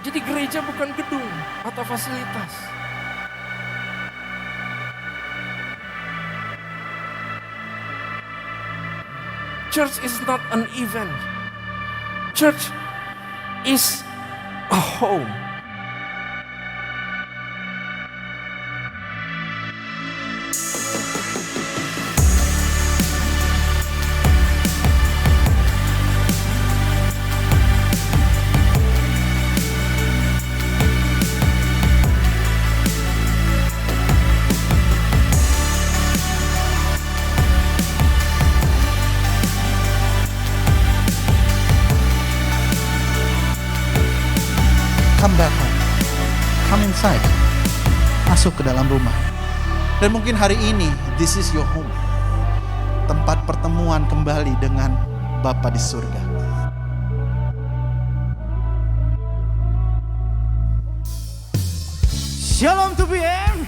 Jadi gereja bukan gedung atau fasilitas. Church is not an event. Church is a home. Come back home. Come inside. Masuk ke dalam rumah. Dan mungkin hari ini, this is your home. Tempat pertemuan kembali dengan Bapa di surga. Shalom to BM.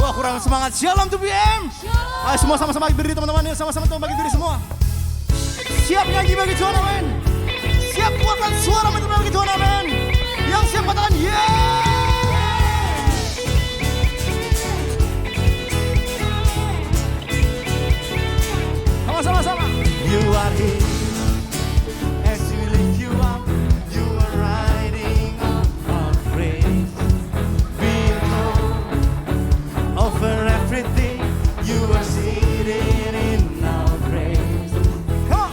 Wah, kurang semangat. Shalom to BM. Ayo semua sama-sama berdiri teman-teman. Sama-sama bagi diri semua. Siap nyanyi bagi Tuhan, amin. Siap keluarkan suara bagi Tuhan, amin. Yang siap katakan yeah. Sama-sama. You are here as we lift you up. You are riding on our praise. We know over everything. You are seated in our praise. Come on.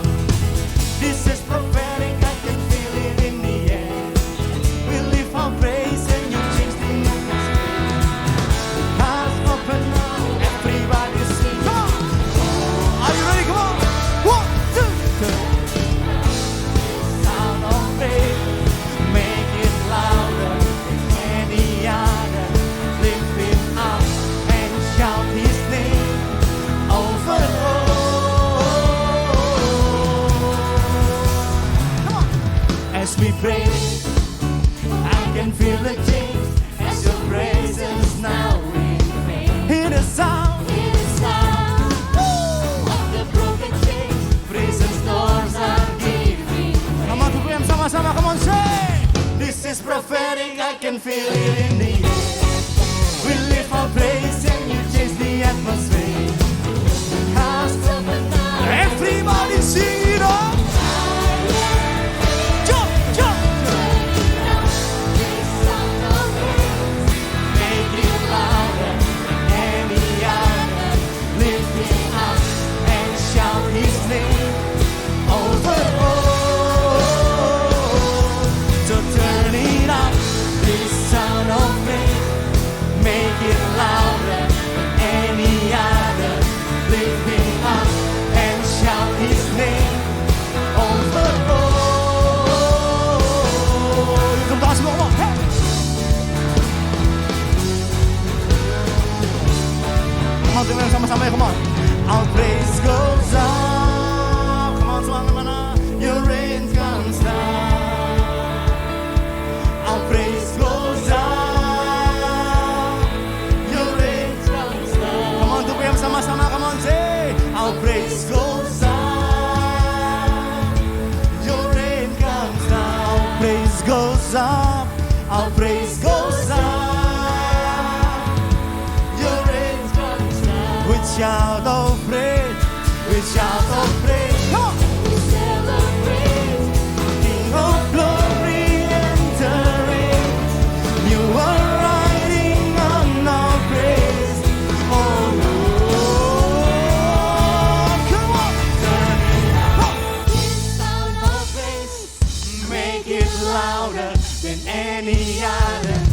This is prophetic. I can feel it in the air. We lift our praise and you change the atmosphere. Eyes open now, everybody sing. Come on. Are you ready? Come on. 1, 2, 3. Sound of faith, make it louder than any other. Lift it up and shout His name over all. Come on. As we pray, I can feel the change as Your presence now invades. Hear the sound. Sama-sama, come on, say. This is prophetic, I can feel it in the air. We lift our praise and you change the atmosphere. Everybody sing it up. Jump, jump. Make it louder than any other. Lift it up and shout His name over all. Turn it up, this sound of faith. Make it louder than any other. Lift it up and shout His name over all. Come on, come on, hey. Come on, teman sama-sama ya, come on. Our praise goes up. Come on, semua kemana? Your reign comes down. Our praise goes up. Your reign comes down. Come on, tuh sama-sama, come on, say. Our praise goes up. Your reign comes down. Our praise goes up. Our praise goes up. Your reign comes down. With shout of praise, with shout of praise. Come on. We celebrate. King of glory entering. You are riding on our praise. Oh, come on. Turn it up. Sound of praise. Make it louder than any other.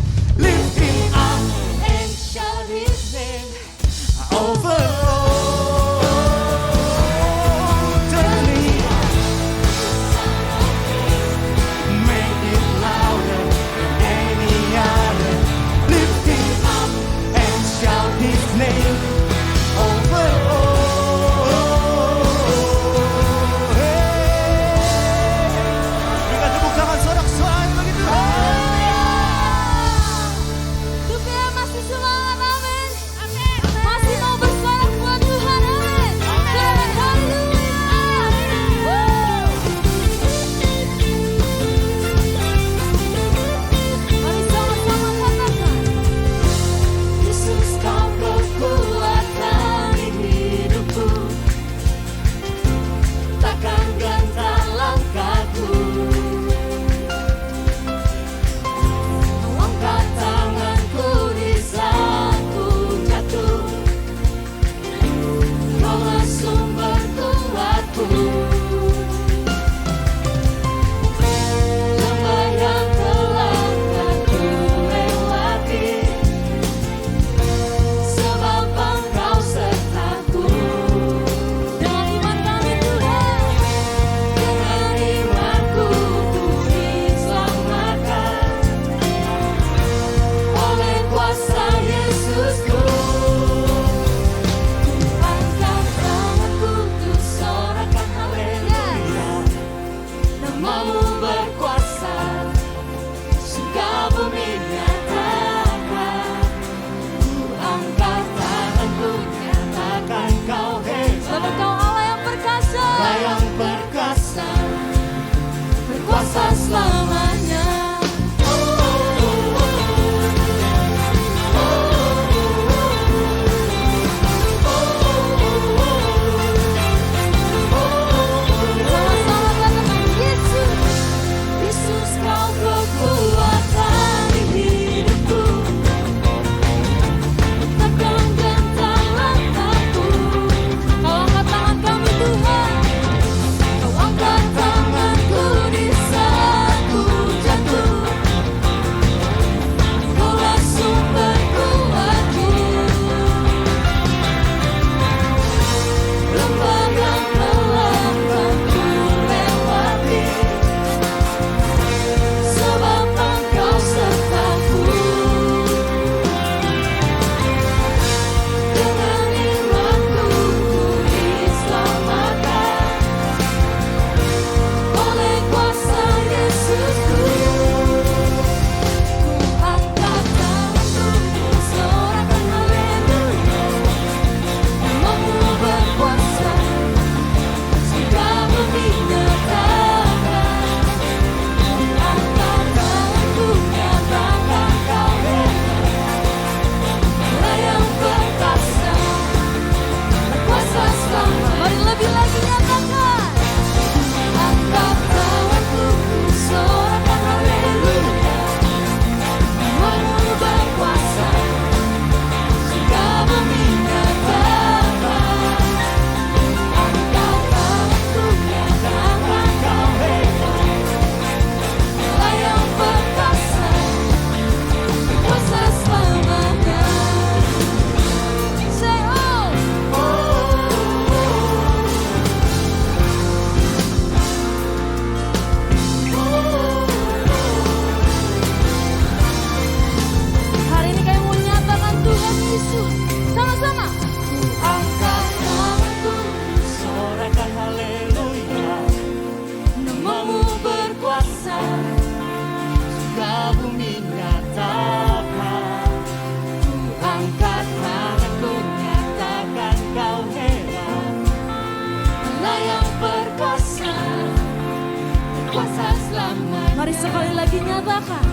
berkuasa selamanya. Mari sekali lagi nyatakan.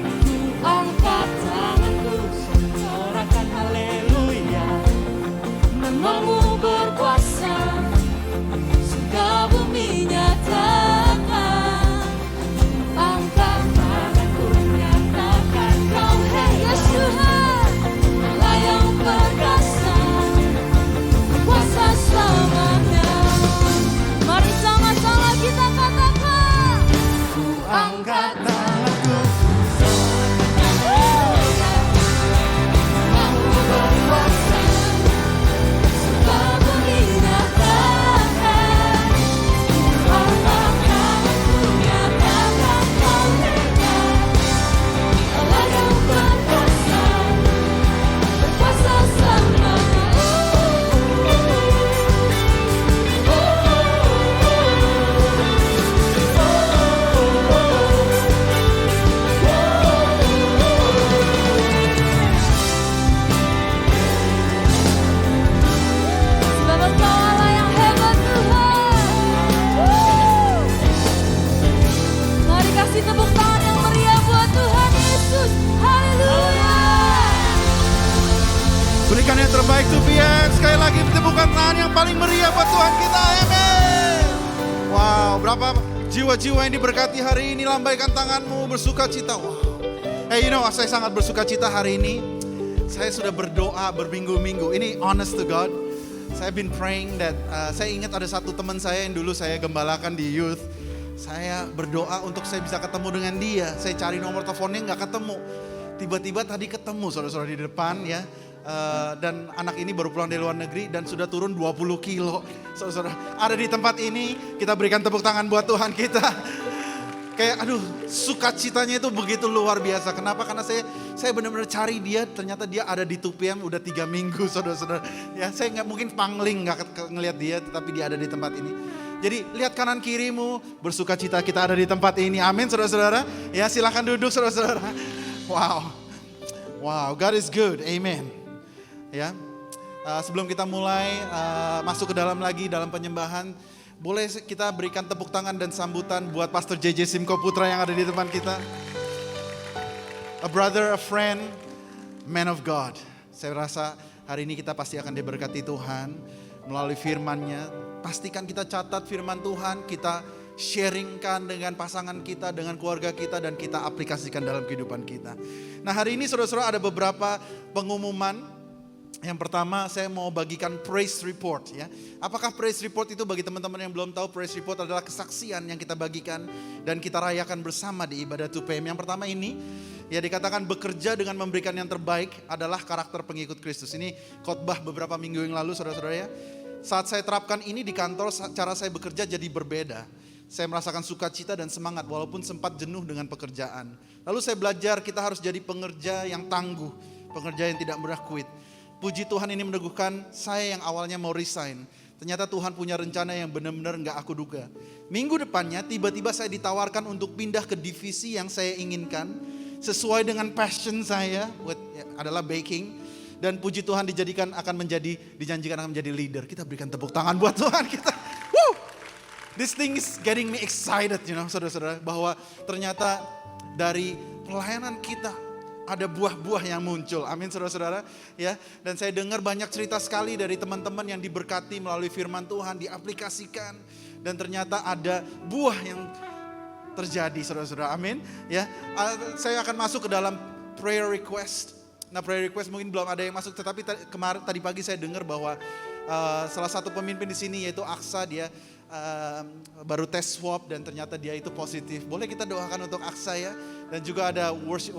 Ku angkat tanganku, sorakan haleluya. Namamu berkuasa, surga bumi nyatakan. Angkat tanganku, nyatakan kau Yesus Tuhan, Allah yang perkasa, berkuasa selamanya. Mari sama-sama kita katakan. Ku angkat tanganku, namamu berkuasa, surga bumi nyatakan. Angkat tanganku, nyatakan kau hebat, Allah yang perkasa, berkuasa selamanya. Sebab Engkau Allah yang hebat Tuhan. Mari kasih tepuk tangan yang meriah buat Tuhan Yesus. Haleluya. berikan yang terbaik 2PM. Sekali lagi tepukan tangan yang paling meriah buat Tuhan kita. Amin. Wow, berapa jiwa-jiwa yang diberkati hari ini, lambaikan tanganmu, bersuka cita. Wow. Hey, saya sangat bersuka cita hari ini. Saya sudah berdoa berminggu-minggu. Ini honest to God. Saya been praying that, saya ingat ada satu teman saya yang dulu saya gembalakan di youth. Saya berdoa untuk saya bisa ketemu dengan dia. Saya cari nomor teleponnya nggak ketemu. Tiba-tiba tadi ketemu saudara-saudara di depan ya. Dan anak ini baru pulang dari luar negeri dan sudah turun 20 kilo. Saudara-saudara ada di tempat ini, kita berikan tepuk tangan buat Tuhan kita. Kayak sukacitanya itu begitu luar biasa. Kenapa? Karena saya benar-benar cari dia, ternyata dia ada di 2PM udah 3 minggu saudara-saudara. Ya, saya nggak mungkin pangling nggak ngelihat dia, tetapi dia ada di tempat ini. Jadi lihat kanan kirimu, bersukacita kita ada di tempat ini. Amin saudara-saudara. Ya, silakan duduk saudara-saudara. Wow, God is good. Amen. Ya, sebelum kita mulai masuk ke dalam lagi dalam penyembahan, boleh kita berikan tepuk tangan dan sambutan buat Pastor JJ Simko Putra yang ada di depan kita. A brother, a friend, man of God. Saya rasa hari ini kita pasti akan diberkati Tuhan melalui firman-Nya. Pastikan kita catat firman Tuhan, kita sharingkan dengan pasangan kita, dengan keluarga kita, dan kita aplikasikan dalam kehidupan kita. Nah, hari ini saudara-saudara ada beberapa pengumuman. Yang pertama saya mau bagikan praise report ya. Apakah praise report itu bagi teman-teman yang belum tahu, praise report adalah kesaksian yang kita bagikan dan kita rayakan bersama di ibadah 2PM. Yang pertama ini ya dikatakan bekerja dengan memberikan yang terbaik adalah karakter pengikut Kristus. Ini khotbah beberapa minggu yang lalu saudara-saudara ya. Saat saya terapkan ini di kantor, cara saya bekerja jadi berbeda. Saya merasakan sukacita dan semangat walaupun sempat jenuh dengan pekerjaan. Lalu saya belajar kita harus jadi pengerja yang tangguh, pengerja yang tidak mudah quit. Puji Tuhan ini meneguhkan saya yang awalnya mau resign. Ternyata Tuhan punya rencana yang benar-benar gak aku duga. Minggu depannya tiba-tiba saya ditawarkan untuk pindah ke divisi yang saya inginkan. Sesuai dengan passion saya adalah baking. Dan puji Tuhan dijanjikan akan menjadi leader. Kita berikan tepuk tangan buat Tuhan kita. Woo! This thing is getting me excited, saudara-saudara. Bahwa ternyata dari pelayanan kita ada buah-buah yang muncul. Amin saudara-saudara. Ya, dan saya dengar banyak cerita sekali dari teman-teman yang diberkati melalui firman Tuhan, diaplikasikan. Dan ternyata ada buah yang terjadi saudara-saudara. Amin. Ya, saya akan masuk ke dalam prayer request. Nah, prayer request mungkin belum ada yang masuk, tetapi tadi pagi saya dengar bahwa salah satu pemimpin di sini yaitu Aksa, dia baru tes swab dan ternyata dia itu positif. Boleh kita doakan untuk Aksa ya. Dan juga ada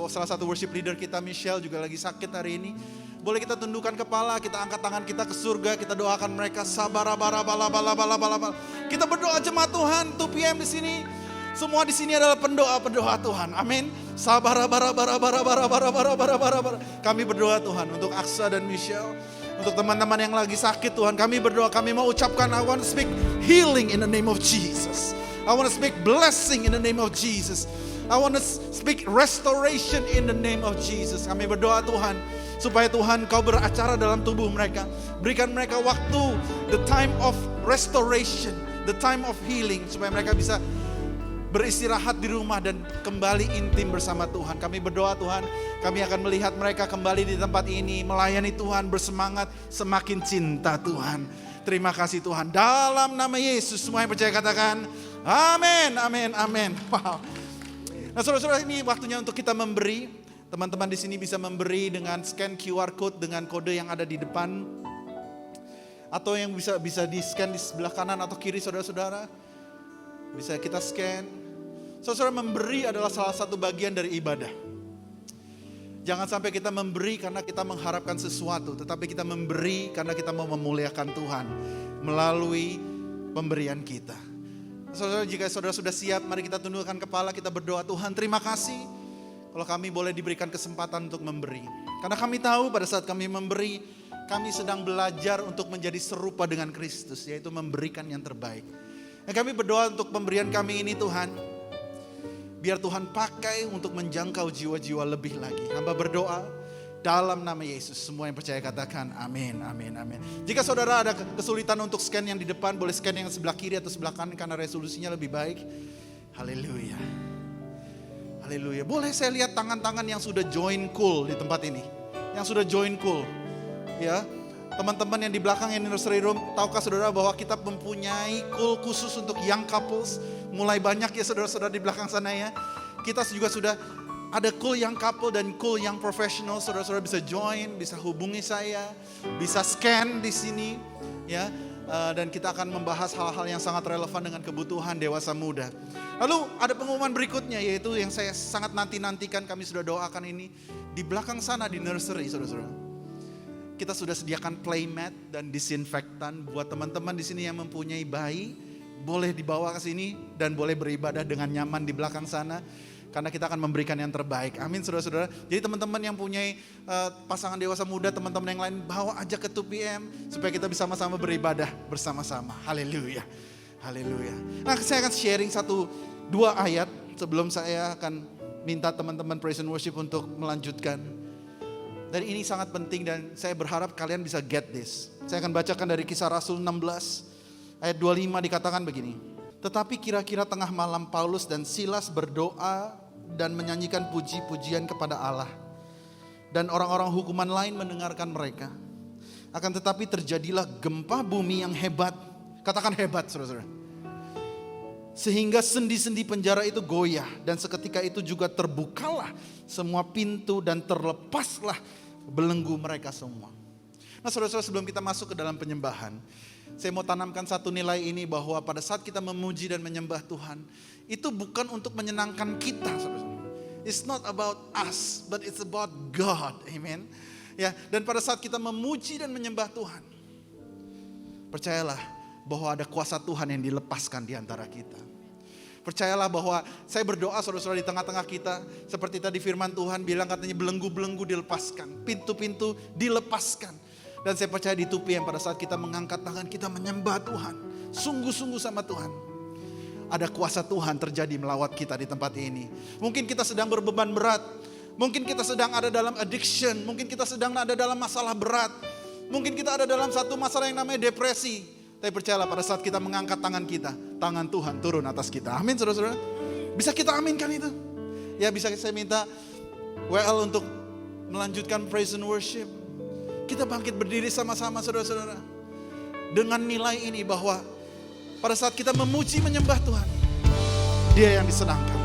salah satu worship leader kita Michelle juga lagi sakit hari ini. Boleh kita tundukkan kepala, kita angkat tangan kita ke surga, kita doakan mereka sabarabarabalabalabalabala. Kita berdoa jemaat Tuhan 2PM di sini. Semua di sini adalah pendoa Tuhan. Amin. Sabarabarabarabarabarabarabarabarabar. Kami berdoa Tuhan untuk Aksa dan Michelle. Untuk teman-teman yang lagi sakit Tuhan, kami berdoa, kami mau ucapkan I want to speak healing in the name of Jesus. I want to speak blessing in the name of Jesus. I want to speak restoration in the name of Jesus. Kami berdoa Tuhan, supaya Tuhan Kau beracara dalam tubuh mereka. Berikan mereka waktu, the time of restoration, the time of healing. Supaya mereka bisa beristirahat di rumah dan kembali intim bersama Tuhan. Kami berdoa Tuhan, kami akan melihat mereka kembali di tempat ini, melayani Tuhan, bersemangat, semakin cinta Tuhan. Terima kasih Tuhan. Dalam nama Yesus, semua yang percaya katakan, amin, amin, amin. Wow. Nah saudara-saudara, ini waktunya untuk kita memberi. Teman-teman di sini bisa memberi dengan scan QR code dengan kode yang ada di depan. Atau yang bisa di scan di sebelah kanan atau kiri saudara-saudara. Bisa kita scan. Saudara, memberi adalah salah satu bagian dari ibadah. Jangan sampai kita memberi karena kita mengharapkan sesuatu, tetapi kita memberi karena kita mau memuliakan Tuhan melalui pemberian kita. Saudara, jika saudara sudah siap, mari kita tundukkan kepala, kita berdoa. Tuhan, terima kasih kalau kami boleh diberikan kesempatan untuk memberi. Karena kami tahu pada saat kami memberi, kami sedang belajar untuk menjadi serupa dengan Kristus, yaitu memberikan yang terbaik. Dan kami berdoa untuk pemberian kami ini Tuhan, biar Tuhan pakai untuk menjangkau jiwa-jiwa lebih lagi. Hamba berdoa dalam nama Yesus. Semua yang percaya katakan amin, amin, amin. Jika saudara ada kesulitan untuk scan yang di depan, boleh scan yang sebelah kiri atau sebelah kanan karena resolusinya lebih baik. Haleluya. Haleluya. Boleh saya lihat tangan-tangan yang sudah join cool di tempat ini. Yang sudah join cool. Ya. Teman-teman yang di belakang yang di nursery room, tahukah saudara bahwa kita mempunyai cool khusus untuk young couples? Mulai banyak ya saudara-saudara di belakang sana ya. Kita juga sudah ada cool young couple dan cool young professional. Saudara-saudara bisa join, bisa hubungi saya, bisa scan di sini ya. Dan kita akan membahas hal-hal yang sangat relevan dengan kebutuhan dewasa muda. Lalu ada pengumuman berikutnya, yaitu yang saya sangat nanti-nantikan, kami sudah doakan ini. Di belakang sana di nursery saudara-saudara, kita sudah sediakan playmat dan disinfektan buat teman-teman di sini yang mempunyai bayi, boleh dibawa ke sini dan boleh beribadah dengan nyaman di belakang sana, karena kita akan memberikan yang terbaik. Amin saudara-saudara. Jadi teman-teman yang punya pasangan dewasa muda, teman-teman yang lain, bawa aja ke 2PM supaya kita bisa sama-sama beribadah bersama-sama. Haleluya, haleluya. Nah, saya akan sharing 1-2 ayat sebelum saya akan minta teman-teman praise and worship untuk melanjutkan. Dan ini sangat penting dan saya berharap kalian bisa get this. Saya akan bacakan dari Kisah Rasul 16 ayat 25, dikatakan begini. Tetapi kira-kira tengah malam Paulus dan Silas berdoa dan menyanyikan puji-pujian kepada Allah. Dan orang-orang hukuman lain mendengarkan mereka. Akan tetapi terjadilah gempa bumi yang hebat. Katakan hebat saudara-saudara. Sehingga sendi-sendi penjara itu goyah. Dan seketika itu juga terbukalah semua pintu dan terlepaslah belenggu mereka semua. Nah saudara-saudara, sebelum kita masuk ke dalam penyembahan, saya mau tanamkan satu nilai ini, bahwa pada saat kita memuji dan menyembah Tuhan, itu bukan untuk menyenangkan kita saudara-saudara. It's not about us, but it's about God. Amen. Ya, dan pada saat kita memuji dan menyembah Tuhan, percayalah bahwa ada kuasa Tuhan yang dilepaskan di antara kita. Percayalah bahwa saya berdoa saudara-saudara di tengah-tengah kita, seperti tadi firman Tuhan bilang, katanya belenggu-belenggu dilepaskan, pintu-pintu dilepaskan. Dan saya percaya di 2PM pada saat kita mengangkat tangan, kita menyembah Tuhan, sungguh-sungguh sama Tuhan, ada kuasa Tuhan terjadi melawat kita di tempat ini. Mungkin kita sedang berbeban berat, mungkin kita sedang ada dalam addiction, mungkin kita sedang ada dalam masalah berat, mungkin kita ada dalam satu masalah yang namanya depresi. Tapi percayalah pada saat kita mengangkat tangan kita, tangan Tuhan turun atas kita. Amin saudara-saudara. Bisa kita aminkan itu? Ya, bisa saya minta WL untuk melanjutkan praise and worship. Kita bangkit berdiri sama-sama saudara-saudara. Dengan nilai ini bahwa pada saat kita memuji menyembah Tuhan, Dia yang disenangkan.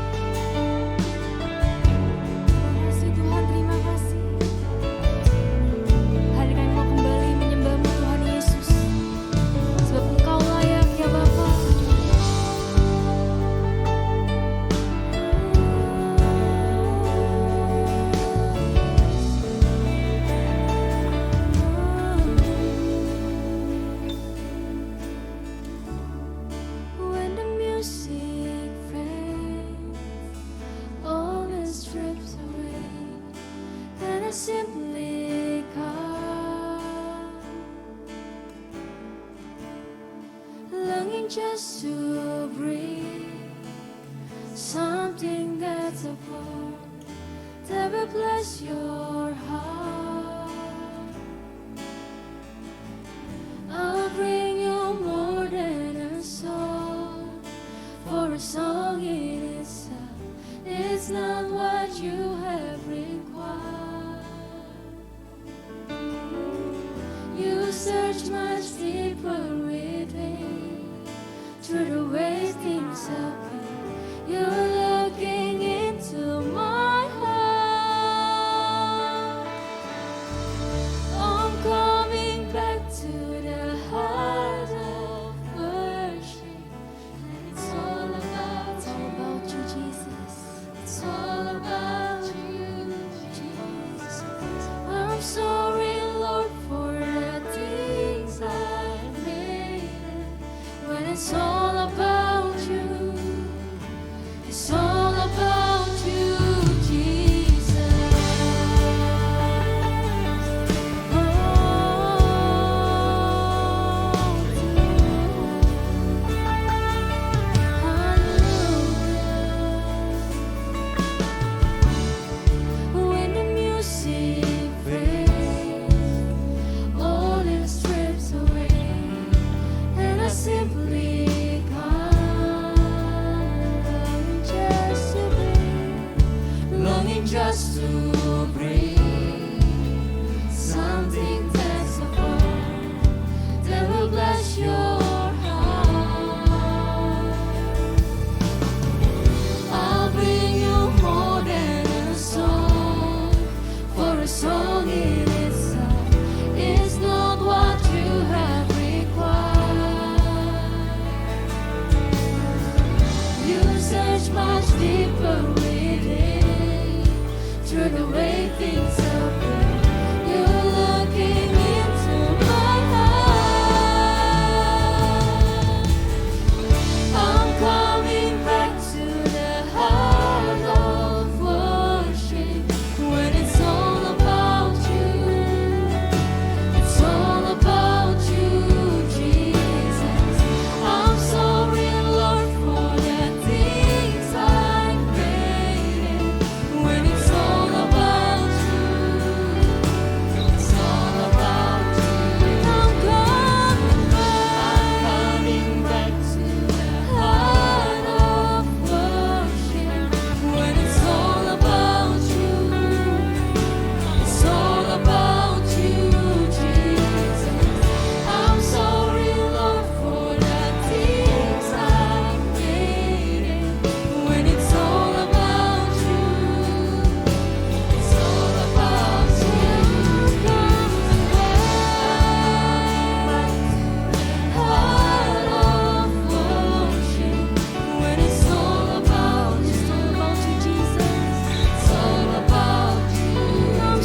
Just to breathe something that's above, that will bless your heart. I'll bring you more than a song, for For a song in itself is not what you have required. You search much deeper within, through the way things have been. You're looking into my heart. I'm coming back to the heart of worship. It's all about you, Jesus. It's all about you, Jesus. I'm sorry, Lord, for the things I've made. When it's all about you, it's all about you, Jesus. When the music fades, all it strips away, and I simply come, longing just to breathe something that's a heart that will bless your heart. I'll bring you more than a song, for a song in itself is not what you have required. You search much deeper within, through the way things have been. You're looking into my heart. I'm coming back to the heart of worship. When it's all about you, it's all about you, Jesus. I'm sorry, Lord, for the things I've made. When it's all about you, it's all about you. I'm coming back to the heart of worship. When it's all about you, it's all about you, Jesus. I'm sorry, Lord, for the things I've made. When it's all about you, it's all about you. Heart of worship. When it's all about you, Jesus. It's all about you. I'm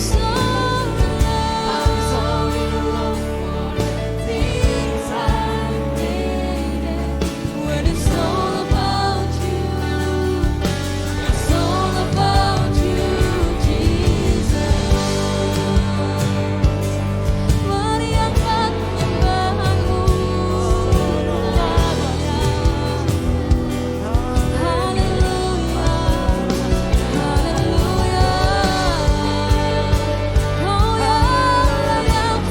sorry, Lord, for the things I've made. When it's all about you, it's all about you, Jesus. Mari angkat nyembahmu, haleluya, haleluya. Oh ya, layak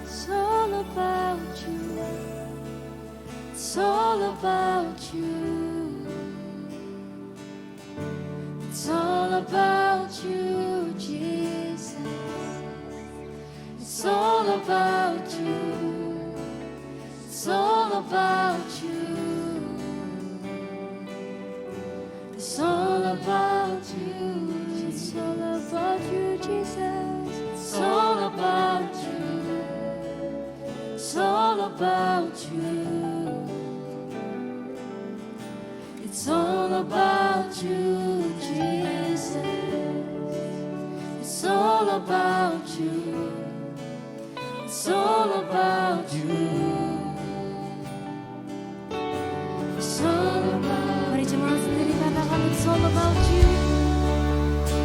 It's all about you. It's all about you. It's all about you, Jesus. It's all about you. about you. It's all about you. It's all about you, Jesus. It's all about you. It's all about you. It's all about you, Jesus. It's all about you. It's all about you. It's all about. Mari jemaat sendiri katakan it's all about you.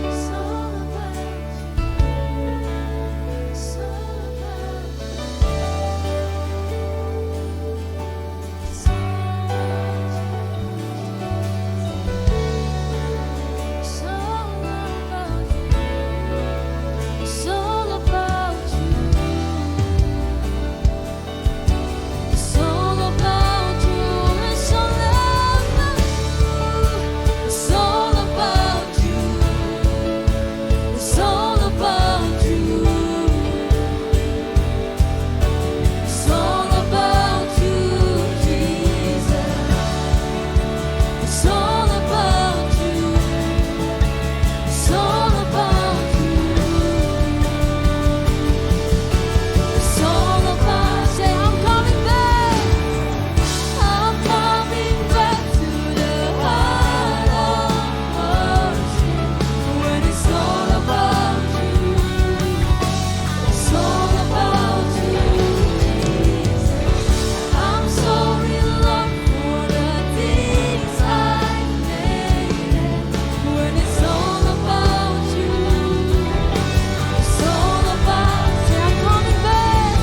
It's all about you. It's all about you. It's all about you. It's all about you. It's all about you. It's all about you. It's all about you. It's all about you. It's all about you, Jesus. It's all about you. It's all about you. It's all about. Say, I'm coming back. I'm coming back to the heart of worship. When it's all about you. It's all about you, Jesus. I'm sorry, Lord, for the things I've made. When it's all about you. It's all about. Say, I'm coming back.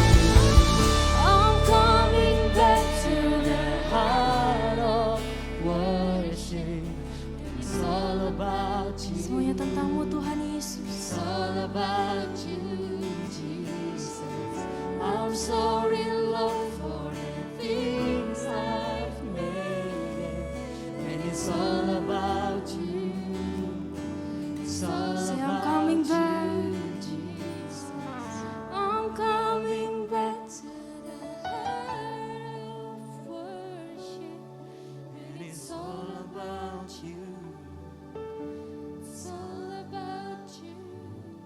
I'm coming back to the heart of worship. It's all about you. Semuanya tentangmu, Tuhan Yesus. It's all about you, Jesus. I'm sorry, Lord, for the things I've made. And it's all about you. It's all Say, I'm about coming you, back. Jesus. I'm coming back to the heart of worship. And it's all about you. It's all about you,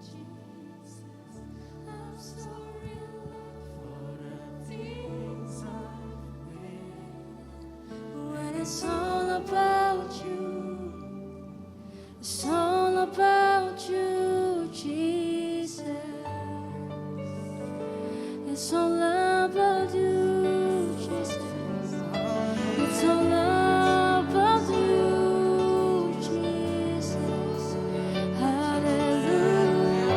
Jesus. I'm sorry, Lord, for the things I've made. When it's all about you. It's all about you, Jesus. It's all about you, Jesus. It's all about you, Jesus. Hallelujah.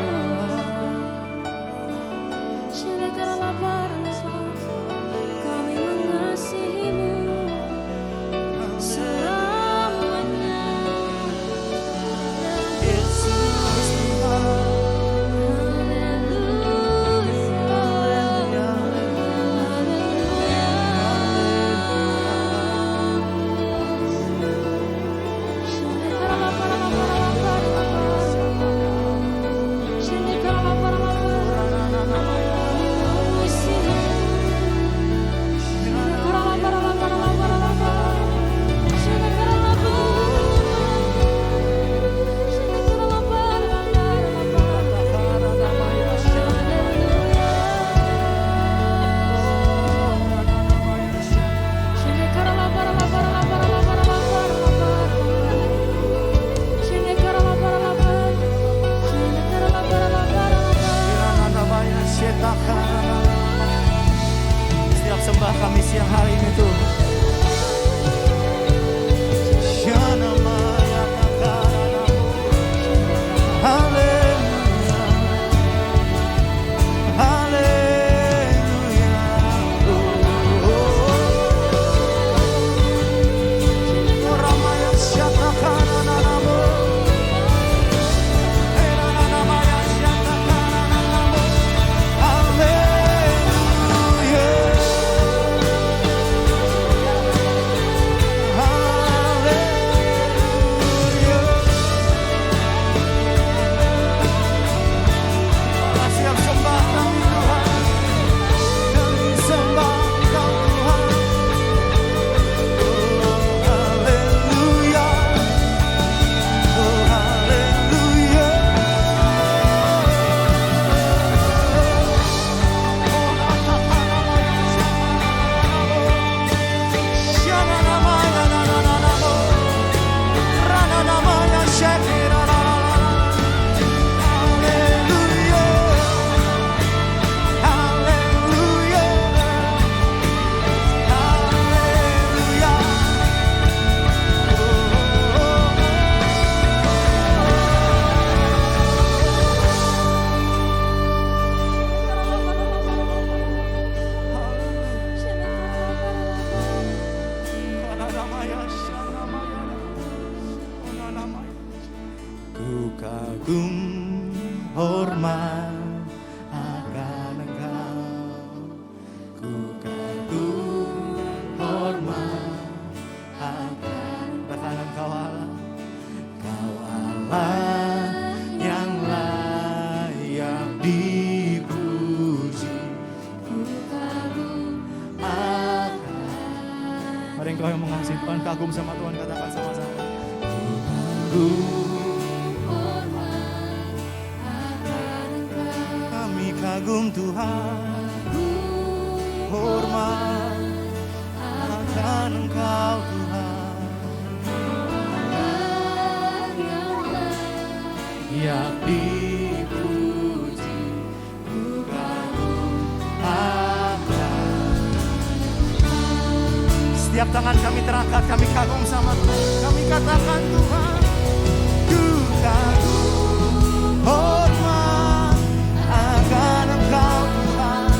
Silakanlah berdoa, kami mengasihimu selamanya. Hallelujah. Ada engkau yang mengasihi Tuhan, kagum sama Tuhan, katakan sama-sama. Kami kagum Tuhan, hormat akan Engkau Tuhan, yang dipuji, ku kagum akan. Setiap tangan kami terangkat, kami kagum sama Tuhan, kami katakan Tuhan, ku kagum, hormat akan Engkau Tuhan,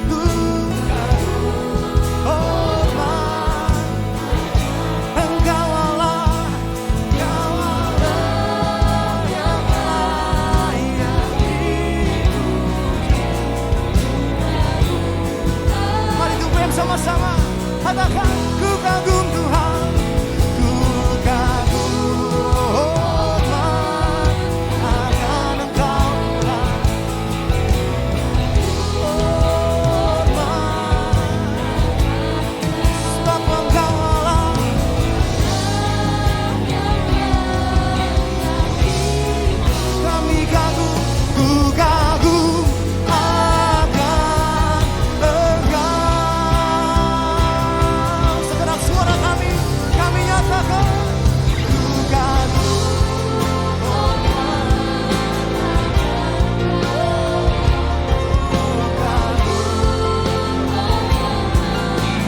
ku kagum, hormat Engkau Allah, Engkau Allah yang layak dipuji. Mari kita sama-sama katakan, ku kagum Tuhan, ku kagum, hormat akan Engkau Tuhan, hormat sebab Engkau Allah. Kami kagum, ku kagum akan Engkau. Segenap suara kami nyatakan, ku kagum,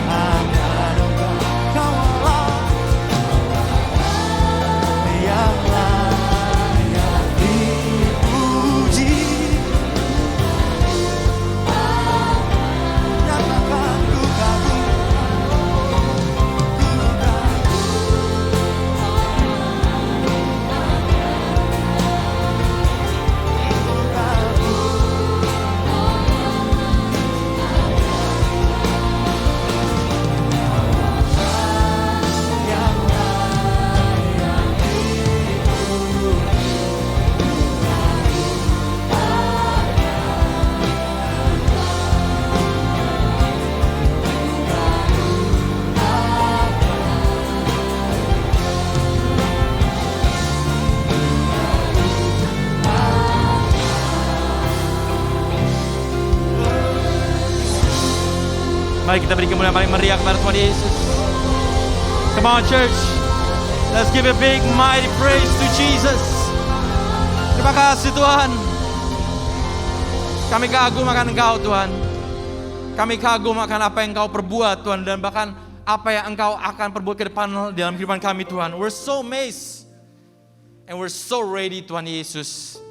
akan Engkau. Kau Allah yang layak dipuji. Nyatakan, ku kagum, ku yang layak dipuji. Mari kita beri kemuliaan paling meriah kepada Tuhan Yesus. Come on church, let's give a big mighty praise to Jesus. Terima kasih Tuhan. Kami kagum akan Engkau Tuhan. Kami kagum akan apa yang Engkau perbuat Tuhan, dan bahkan apa yang Engkau akan perbuat ke depan dalam kehidupan kami Tuhan. We're so amazed and we're so ready Tuhan Yesus.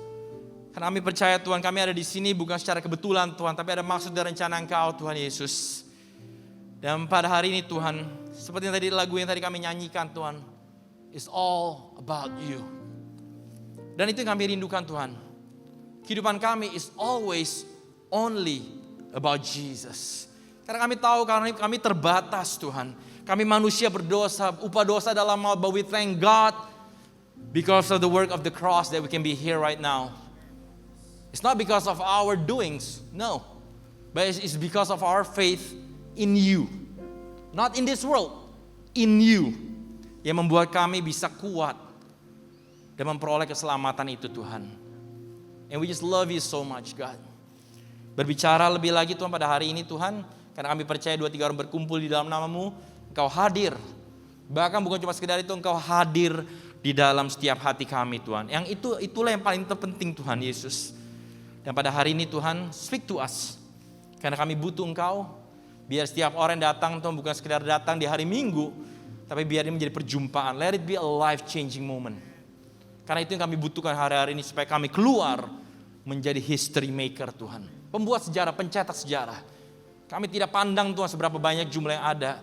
Karena kami percaya Tuhan, kami ada di sini bukan secara kebetulan Tuhan, tapi ada maksud dan rencana Engkau Tuhan Yesus. Dan pada hari ini Tuhan, seperti yang tadi lagu yang tadi kami nyanyikan Tuhan, it's all about you. Dan itu yang kami rindukan Tuhan. Kehidupan kami is always only about Jesus. Karena kami tahu, karena kami terbatas Tuhan. Kami manusia berdosa, upah dosa dalam maut, but we thank God because of the work of the cross that we can be here right now. It's not because of our doings, no. But it's because of our faith in you. Not in this world, in you. Yang membuat kami bisa kuat dan memperoleh keselamatan itu Tuhan. And we just love you so much God. Berbicara lebih lagi Tuhan pada hari ini Tuhan, karena kami percaya 2-3 orang berkumpul di dalam nama-Mu, Engkau hadir. Bahkan bukan cuma sekedar itu, Engkau hadir di dalam setiap hati kami Tuhan. Yang itulah yang paling terpenting Tuhan Yesus. Dan pada hari ini Tuhan, speak to us. Karena kami butuh Engkau. Biar setiap orang yang datang Tuhan bukan sekedar datang di hari Minggu, tapi biar ini menjadi perjumpaan. Let it be a life-changing moment. Karena itu yang kami butuhkan hari-hari ini, supaya kami keluar menjadi history maker Tuhan. Pembuat sejarah, pencetak sejarah. Kami tidak pandang Tuhan seberapa banyak jumlah yang ada.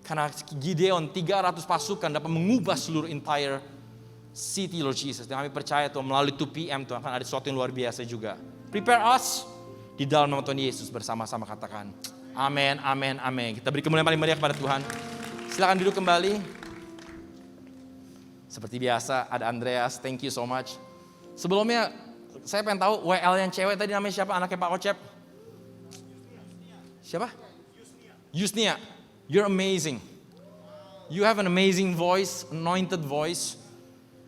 Karena Gideon 300 pasukan dapat mengubah seluruh entire city Lord Jesus. Dan kami percaya Tuhan melalui 2PM Tuhan akan ada sesuatu yang luar biasa juga. Prepare us di dalam nama Tuhan Yesus, bersama-sama katakan amin, amin, amin. Kita beri kemuliaan paling meriah kepada Tuhan. Silakan duduk kembali. Seperti biasa ada Andreas, thank you so much. Sebelumnya saya pengen tahu WL yang cewek tadi namanya siapa, anaknya Pak Ocep? Siapa? Yusnia. You're amazing. You have an amazing voice, anointed voice.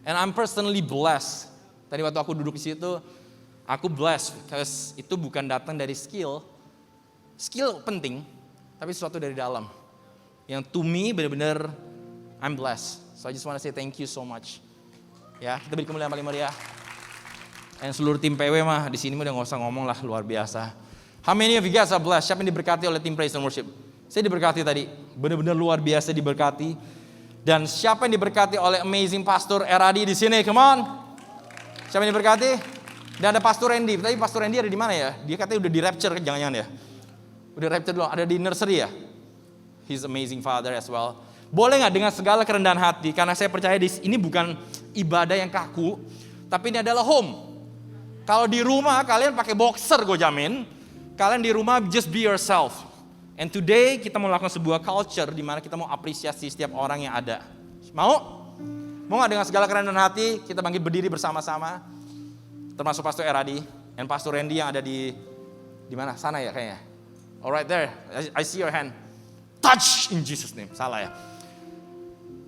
And I'm personally blessed. Tadi waktu aku duduk di situ, aku blessed. Because itu bukan datang dari skill. Skill penting, tapi sesuatu dari dalam. Yang to me benar-benar I'm blessed. So I just want to say thank you so much. Ya, kita beri kemuliaan paling meriah. Dan seluruh tim PW mah di sini udah nggak usah ngomong lah, luar biasa. How many of you guys are blessed? Siapa yang diberkati oleh tim Praise and Worship? Saya diberkati tadi, benar-benar luar biasa diberkati. Dan siapa yang diberkati oleh amazing Pastor Eradi di sini? Come on. Siapa yang diberkati? Dan ada Pastor Randy. Tapi Pastor Randy ada di mana ya? Dia katanya udah di rapture, jangan-jangan ya? Udah rapture dulu, ada di nursery ya? He's amazing father as well. Boleh nggak dengan segala kerendahan hati? Karena saya percaya ini bukan ibadah yang kaku, tapi ini adalah home. Kalau di rumah kalian pakai boxer, gue jamin. Kalian di rumah just be yourself. And today kita mau lakukan sebuah culture di mana kita mau apresiasi setiap orang yang ada. Mau? Mau nggak dengan segala kerendahan hati kita bangkit berdiri bersama-sama? Termasuk Pastor Eradi dan Pastor Randy yang ada di mana? Sana ya kayaknya. Alright there, I see your hand. Touch in Jesus name. Salah ya.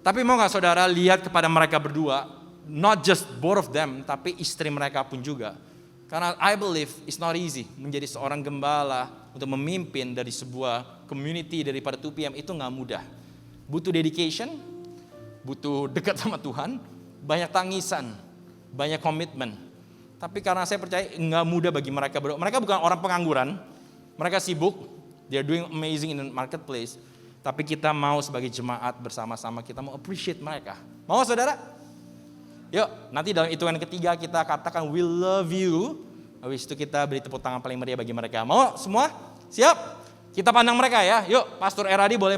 Tapi mau gak saudara lihat kepada mereka berdua, not just both of them, tapi istri mereka pun juga. Karena I believe it's not easy menjadi seorang gembala untuk memimpin dari sebuah community daripada 2PM itu gak mudah. Butuh dedication, butuh dekat sama Tuhan, banyak tangisan, banyak komitmen. Tapi karena saya percaya gak mudah bagi mereka berdua. Mereka bukan orang pengangguran, mereka sibuk, they're doing amazing in the marketplace. Tapi kita mau sebagai jemaat bersama-sama kita mau appreciate mereka. Mau saudara? Yuk, nanti dalam hitungan ketiga kita katakan we love you. Habis itu kita beri tepuk tangan paling meriah bagi mereka. Mau semua? Siap? Kita pandang mereka ya. Yuk, Pastor Eradi boleh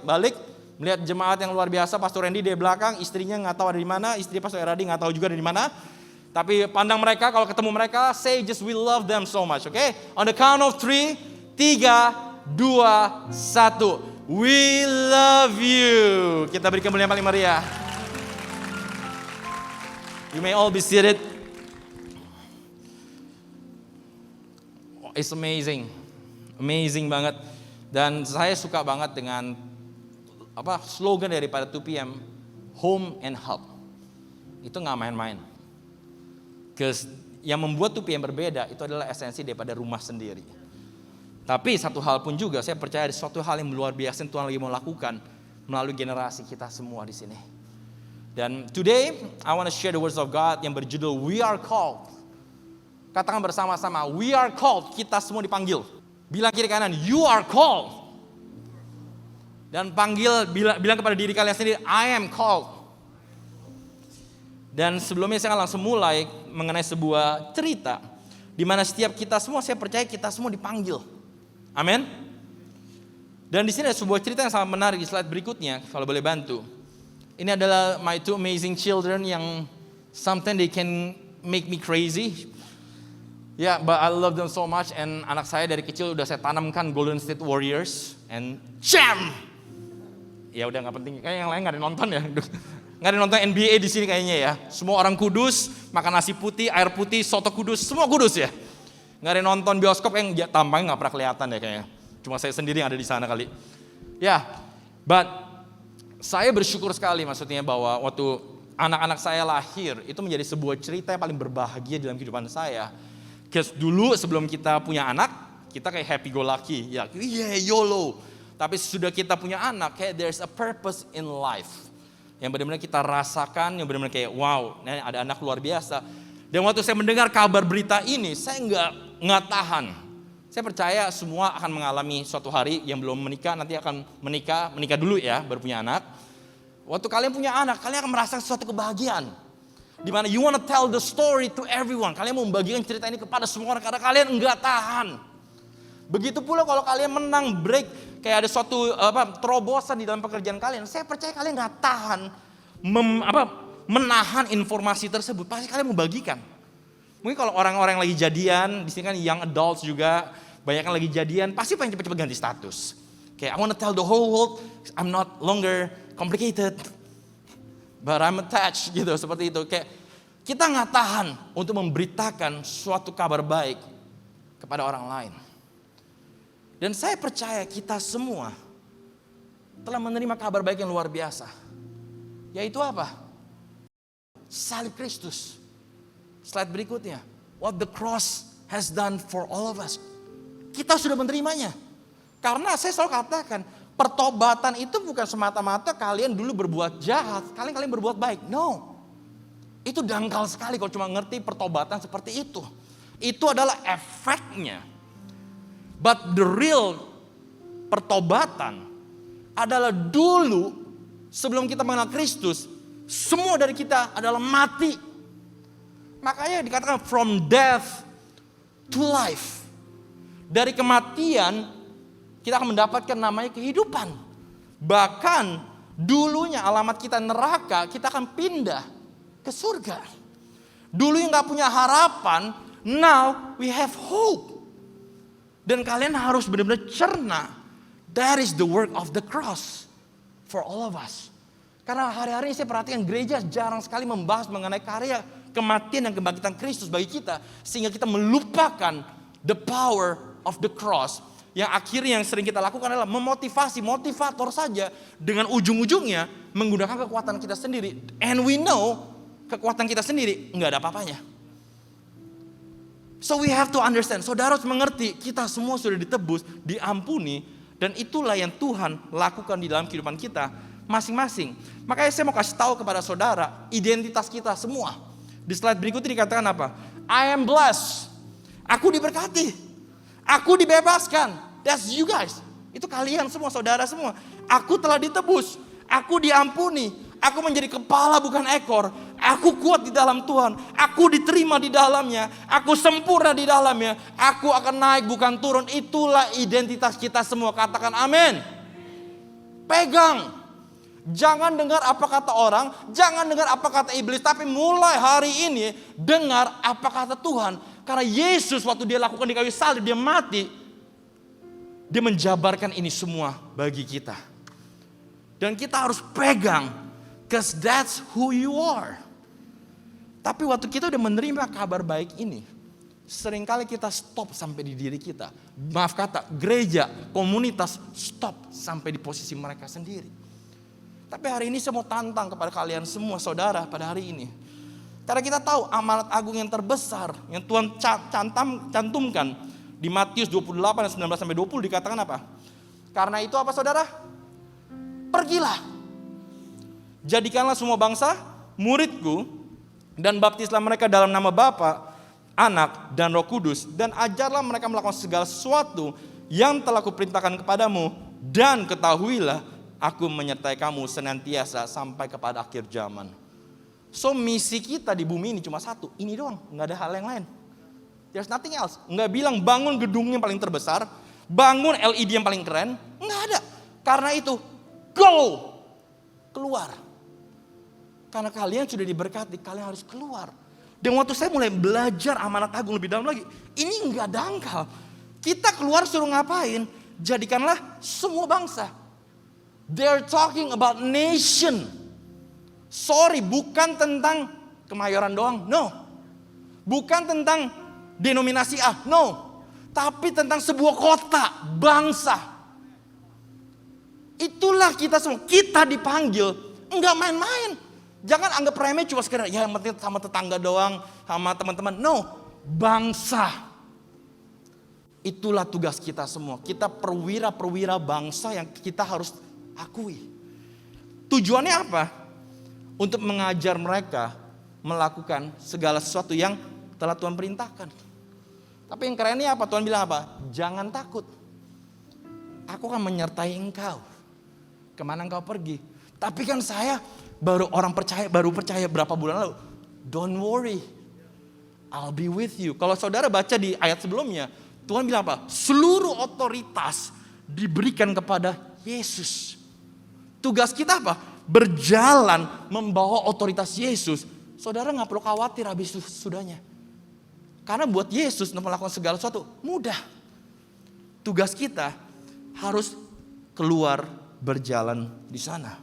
balik. Melihat jemaat yang luar biasa. Pastor Randy di belakang, istrinya nggak tahu ada di mana. Istri Pastor Eradi nggak tahu juga ada di mana. Tapi pandang mereka, kalau ketemu mereka, say just we love them so much, okay? On the count of 3, 3, 2, 1. We love you. Kita beri kemuliaan paling meriah. You may all be seated. Oh, it's amazing. Amazing banget. Dan saya suka banget dengan slogan daripada 2PM, Home and Hub. Itu gak main-main. Because yang membuat 2PM berbeda itu adalah esensi daripada rumah sendiri. Tapi satu hal pun juga saya percaya ada suatu hal yang luar biasa yang Tuhan lagi mau lakukan melalui generasi kita semua di sini. Dan today I want to share the words of God yang berjudul We Are Called. Katakan bersama-sama, We Are Called. Kita semua dipanggil. Bilang kiri kanan, You Are Called. Dan bilang kepada diri kalian sendiri, I am called. Dan sebelumnya saya akan langsung mulai mengenai sebuah cerita di mana setiap kita semua, saya percaya kita semua dipanggil. Amin. Dan di sini ada sebuah cerita yang sangat menarik di slide berikutnya, kalau boleh bantu. Ini adalah my 2 amazing children yang sometimes they can make me crazy. Yeah, but I love them so much. And anak saya dari kecil udah saya tanamkan Golden State Warriors and jam. Ya udah nggak penting, kayak yang lain nggak ada nonton ya. Nggak ada nonton NBA di sini kayaknya ya. Semua orang kudus, makan nasi putih, air putih, soto kudus, semua kudus ya. Nggak ada nonton bioskop yang tampangnya nggak pernah kelihatan ya kayaknya. Cuma saya sendiri yang ada di sana kali. Ya, but saya bersyukur sekali maksudnya bahwa waktu anak-anak saya lahir itu menjadi sebuah cerita yang paling berbahagia dalam kehidupan saya. Because dulu sebelum kita punya anak, kita kayak happy go lucky, ya, yeah, YOLO. Tapi sudah kita punya anak, kayak there's a purpose in life. Yang benar-benar kita rasakan, yang benar-benar kayak wow, ada anak luar biasa. Dan waktu saya mendengar kabar berita ini, saya nggak tahan. Saya percaya semua akan mengalami suatu hari yang belum menikah, nanti akan menikah dulu ya, baru punya anak. Waktu kalian punya anak, kalian akan merasakan suatu kebahagiaan. Di mana you want to tell the story to everyone. Kalian mau membagikan cerita ini kepada semua orang karena kalian nggak tahan. Begitu pula kalau kalian menang break, kayak ada suatu terobosan di dalam pekerjaan kalian. Saya percaya kalian nggak tahan menahan informasi tersebut, pasti kalian mau bagikan. Mungkin kalau orang-orang yang lagi jadian, di sini kan young adults juga, banyak yang lagi jadian, pasti pengen cepet-cepet ganti status. Kayak I want to tell the whole world, I'm not longer complicated, but I'm attached gitu, seperti itu. Kayak kita nggak tahan untuk memberitakan suatu kabar baik kepada orang lain. Dan saya percaya kita semua telah menerima kabar baik yang luar biasa. Yaitu apa? Salib Kristus. Slide berikutnya. What the cross has done for all of us. Kita sudah menerimanya. Karena saya selalu katakan, pertobatan itu bukan semata-mata kalian dulu berbuat jahat, kalian berbuat baik. No. Itu dangkal sekali kalau cuma ngerti pertobatan seperti itu. Itu adalah efeknya. But the real pertobatan adalah dulu sebelum kita mengenal Kristus, semua dari kita adalah mati. Makanya dikatakan from death to life. Dari kematian kita akan mendapatkan namanya kehidupan. Bahkan dulunya alamat kita neraka, kita akan pindah ke surga. Dulu yang gak punya harapan, now we have hope. Dan kalian harus benar-benar cerna. That is the work of the cross for all of us. Karena hari-hari ini saya perhatikan gereja jarang sekali membahas mengenai karya kematian dan kebangkitan Kristus bagi kita. Sehingga kita melupakan the power of the cross. Yang akhirnya yang sering kita lakukan adalah memotivasi, motivator saja. Dengan ujung-ujungnya menggunakan kekuatan kita sendiri. And we know kekuatan kita sendiri nggak ada apa-apanya. So we have to understand, saudara harus mengerti kita semua sudah ditebus, diampuni. Dan itulah yang Tuhan lakukan di dalam kehidupan kita masing-masing. Makanya saya mau kasih tahu kepada saudara identitas kita semua. Di slide berikutnya dikatakan apa? I am blessed. Aku diberkati. Aku dibebaskan. That's you guys. Itu kalian semua, saudara semua. Aku telah ditebus. Aku diampuni. Aku menjadi kepala bukan ekor. Aku kuat di dalam Tuhan. Aku diterima di dalamnya. Aku sempurna di dalamnya. Aku akan naik bukan turun. Itulah identitas kita semua. Katakan amin. Pegang. Jangan dengar apa kata orang. Jangan dengar apa kata iblis. Tapi mulai hari ini dengar apa kata Tuhan. Karena Yesus waktu dia lakukan di kayu salib, dia mati. Dia menjabarkan ini semua bagi kita. Dan kita harus pegang. Because that's who you are. Tapi waktu kita udah menerima kabar baik ini, seringkali kita stop sampai di diri kita. Maaf kata, gereja, komunitas stop sampai di posisi mereka sendiri. Tapi hari ini saya mau tantang kepada kalian semua saudara pada hari ini. Karena kita tahu amanat agung yang terbesar yang Tuhan cantumkan di Matius 28 ayat 19-20 dikatakan apa? Karena itu apa saudara? Pergilah. Jadikanlah semua bangsa muridku dan baptislah mereka dalam nama Bapa, Anak dan Roh Kudus dan ajarlah mereka melakukan segala sesuatu yang telah kuperintahkan kepadamu dan ketahuilah aku menyertai kamu senantiasa sampai kepada akhir zaman. So misi kita di bumi ini cuma satu, ini doang, nggak ada hal yang lain. There's nothing else. Nggak bilang bangun gedung yang paling terbesar, bangun LED yang paling keren, nggak ada. Karena itu go keluar. Karena kalian sudah diberkati, kalian harus keluar. Dan waktu saya mulai belajar amanat agung lebih dalam lagi, ini enggak dangkal. Kita keluar suruh ngapain? Jadikanlah semua bangsa. They're talking about nation. Sorry, bukan tentang Kemayoran doang, no. Bukan tentang denominasi A, no. Tapi tentang sebuah kota, bangsa. Itulah kita semua, kita dipanggil, enggak main-main. Jangan anggap remeh cuma sekedar ya yang penting sama tetangga doang, sama teman-teman. No, bangsa. Itulah tugas kita semua. Kita perwira-perwira bangsa yang kita harus akui. Tujuannya apa? Untuk mengajar mereka melakukan segala sesuatu yang telah Tuhan perintahkan. Tapi yang kerennya apa? Tuhan bilang apa? Jangan takut. Aku akan menyertai engkau. Kemana engkau pergi? Tapi kan saya baru percaya berapa bulan lalu. Don't worry, I'll be with you. Kalau saudara baca di ayat sebelumnya, Tuhan bilang apa? Seluruh otoritas diberikan kepada Yesus. Tugas kita apa? Berjalan membawa otoritas Yesus. Saudara gak perlu khawatir habis sudahnya. Karena buat Yesus melakukan segala sesuatu mudah. Tugas kita harus keluar berjalan di sana.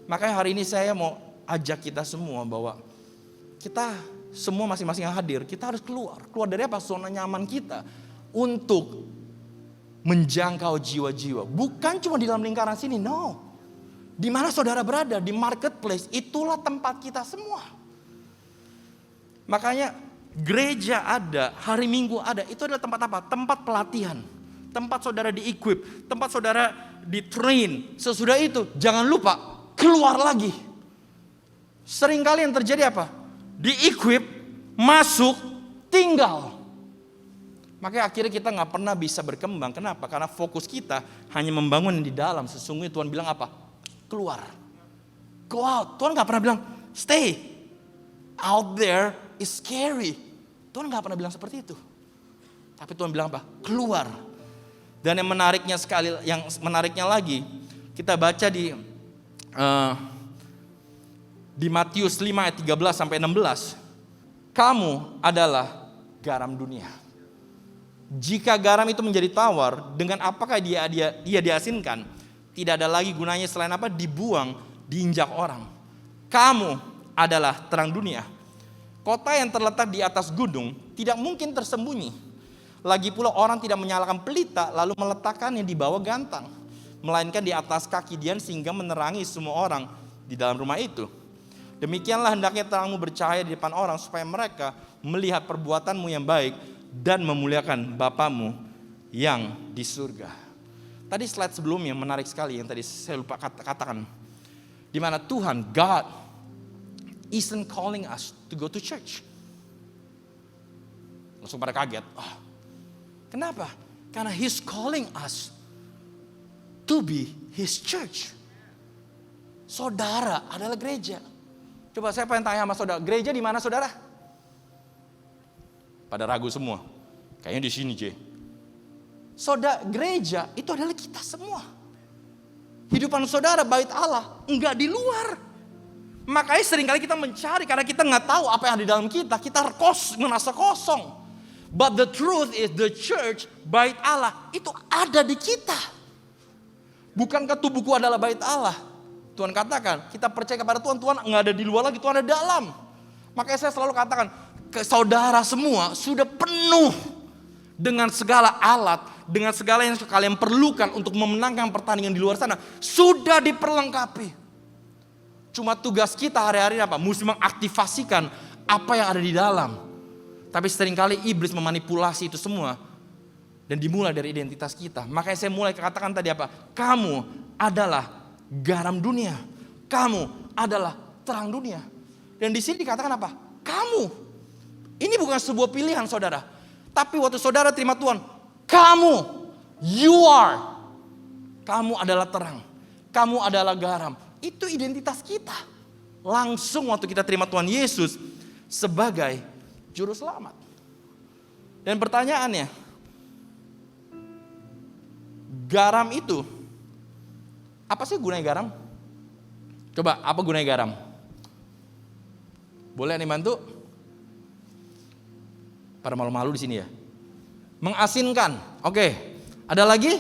Makanya hari ini saya mau ajak kita semua bahwa kita semua masing-masing yang hadir, kita harus keluar. Keluar dari apa? Zona nyaman kita. Untuk menjangkau jiwa-jiwa. Bukan cuma di dalam lingkaran sini, no. Di mana saudara berada, di marketplace, itulah tempat kita semua. Makanya gereja ada, hari Minggu ada, itu adalah tempat apa? Tempat pelatihan. Tempat saudara di-equip, tempat saudara di-train. Sesudah itu, jangan lupa, keluar lagi. Seringkali yang terjadi apa? Di-equip, masuk, tinggal. Makanya akhirnya kita gak pernah bisa berkembang. Kenapa? Karena fokus kita hanya membangun yang di dalam. Sesungguhnya Tuhan bilang apa? Keluar. Go out. Tuhan gak pernah bilang stay. Out there is scary. Tuhan gak pernah bilang seperti itu. Tapi Tuhan bilang apa? Keluar. Dan yang menariknya lagi, kita baca di Matius 5 ayat 13 sampai 16. Kamu adalah garam dunia. Jika garam itu menjadi tawar, dengan apakah dia diasinkan? Tidak ada lagi gunanya selain apa? Dibuang, diinjak orang. Kamu adalah terang dunia. Kota yang terletak di atas gunung tidak mungkin tersembunyi. Lagi pula orang tidak menyalakan pelita lalu meletakkannya di bawah gantang, melainkan di atas kaki dian sehingga menerangi semua orang di dalam rumah itu. Demikianlah hendaknya terangmu bercahaya di depan orang supaya mereka melihat perbuatanmu yang baik dan memuliakan Bapamu yang di surga. Tadi slide sebelumnya menarik sekali yang tadi saya lupa katakan. Di mana Tuhan, God, isn't calling us to go to church. Langsung pada kaget. Oh, kenapa? Karena He's calling us to be His church. Saudara adalah gereja. Coba saya pengen tanya sama saudara, gereja di mana saudara? Pada ragu semua. Kayaknya di sini, J. Saudara, gereja itu adalah kita semua. Hidupan saudara bait Allah, enggak di luar. Makanya seringkali kita mencari karena kita nggak tahu apa yang ada di dalam kita. Kita merasa kosong. But the truth is the church, bait Allah itu ada di kita. Bukankah tubuhku adalah bait Allah? Tuhan katakan, kita percaya kepada Tuhan, Tuhan nggak ada di luar lagi, Tuhan ada di dalam. Makanya saya selalu katakan, saudara semua sudah penuh dengan segala alat, dengan segala yang kalian perlukan untuk memenangkan pertandingan di luar sana. Sudah diperlengkapi. Cuma tugas kita hari-hari apa? Mesti mengaktifasikan apa yang ada di dalam. Tapi seringkali iblis memanipulasi itu semua. Dan dimulai dari identitas kita. Makanya saya mulai katakan tadi apa? Kamu adalah garam dunia. Kamu adalah terang dunia. Dan di sini dikatakan apa? Kamu. Ini bukan sebuah pilihan saudara. Tapi waktu saudara terima Tuhan, kamu, you are. Kamu adalah terang. Kamu adalah garam. Itu identitas kita. Langsung waktu kita terima Tuhan Yesus sebagai juru selamat. Dan pertanyaannya, garam itu, apa sih gunanya garam? Coba, apa gunanya garam? Boleh nih bantu? Pada malu-malu di sini ya. Mengasinkan. Oke. Ada lagi?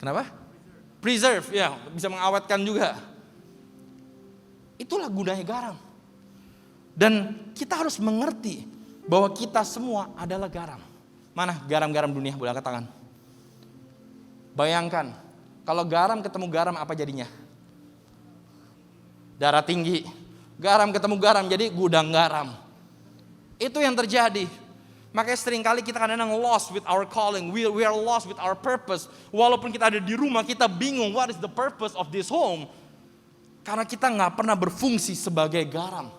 Kenapa? Preserve, ya, bisa mengawetkan juga. Itulah gunanya garam. Dan kita harus mengerti bahwa kita semua adalah garam. Mana garam-garam dunia? Boleh angkat tangan. Bayangkan, kalau garam ketemu garam apa jadinya? Darah tinggi. Garam ketemu garam jadi gudang garam. Itu yang terjadi. Makanya seringkali kita kadang-kadang lost with our calling. We are lost with our purpose. Walaupun kita ada di rumah, kita bingung what is the purpose of this home. Karena kita gak pernah berfungsi sebagai garam.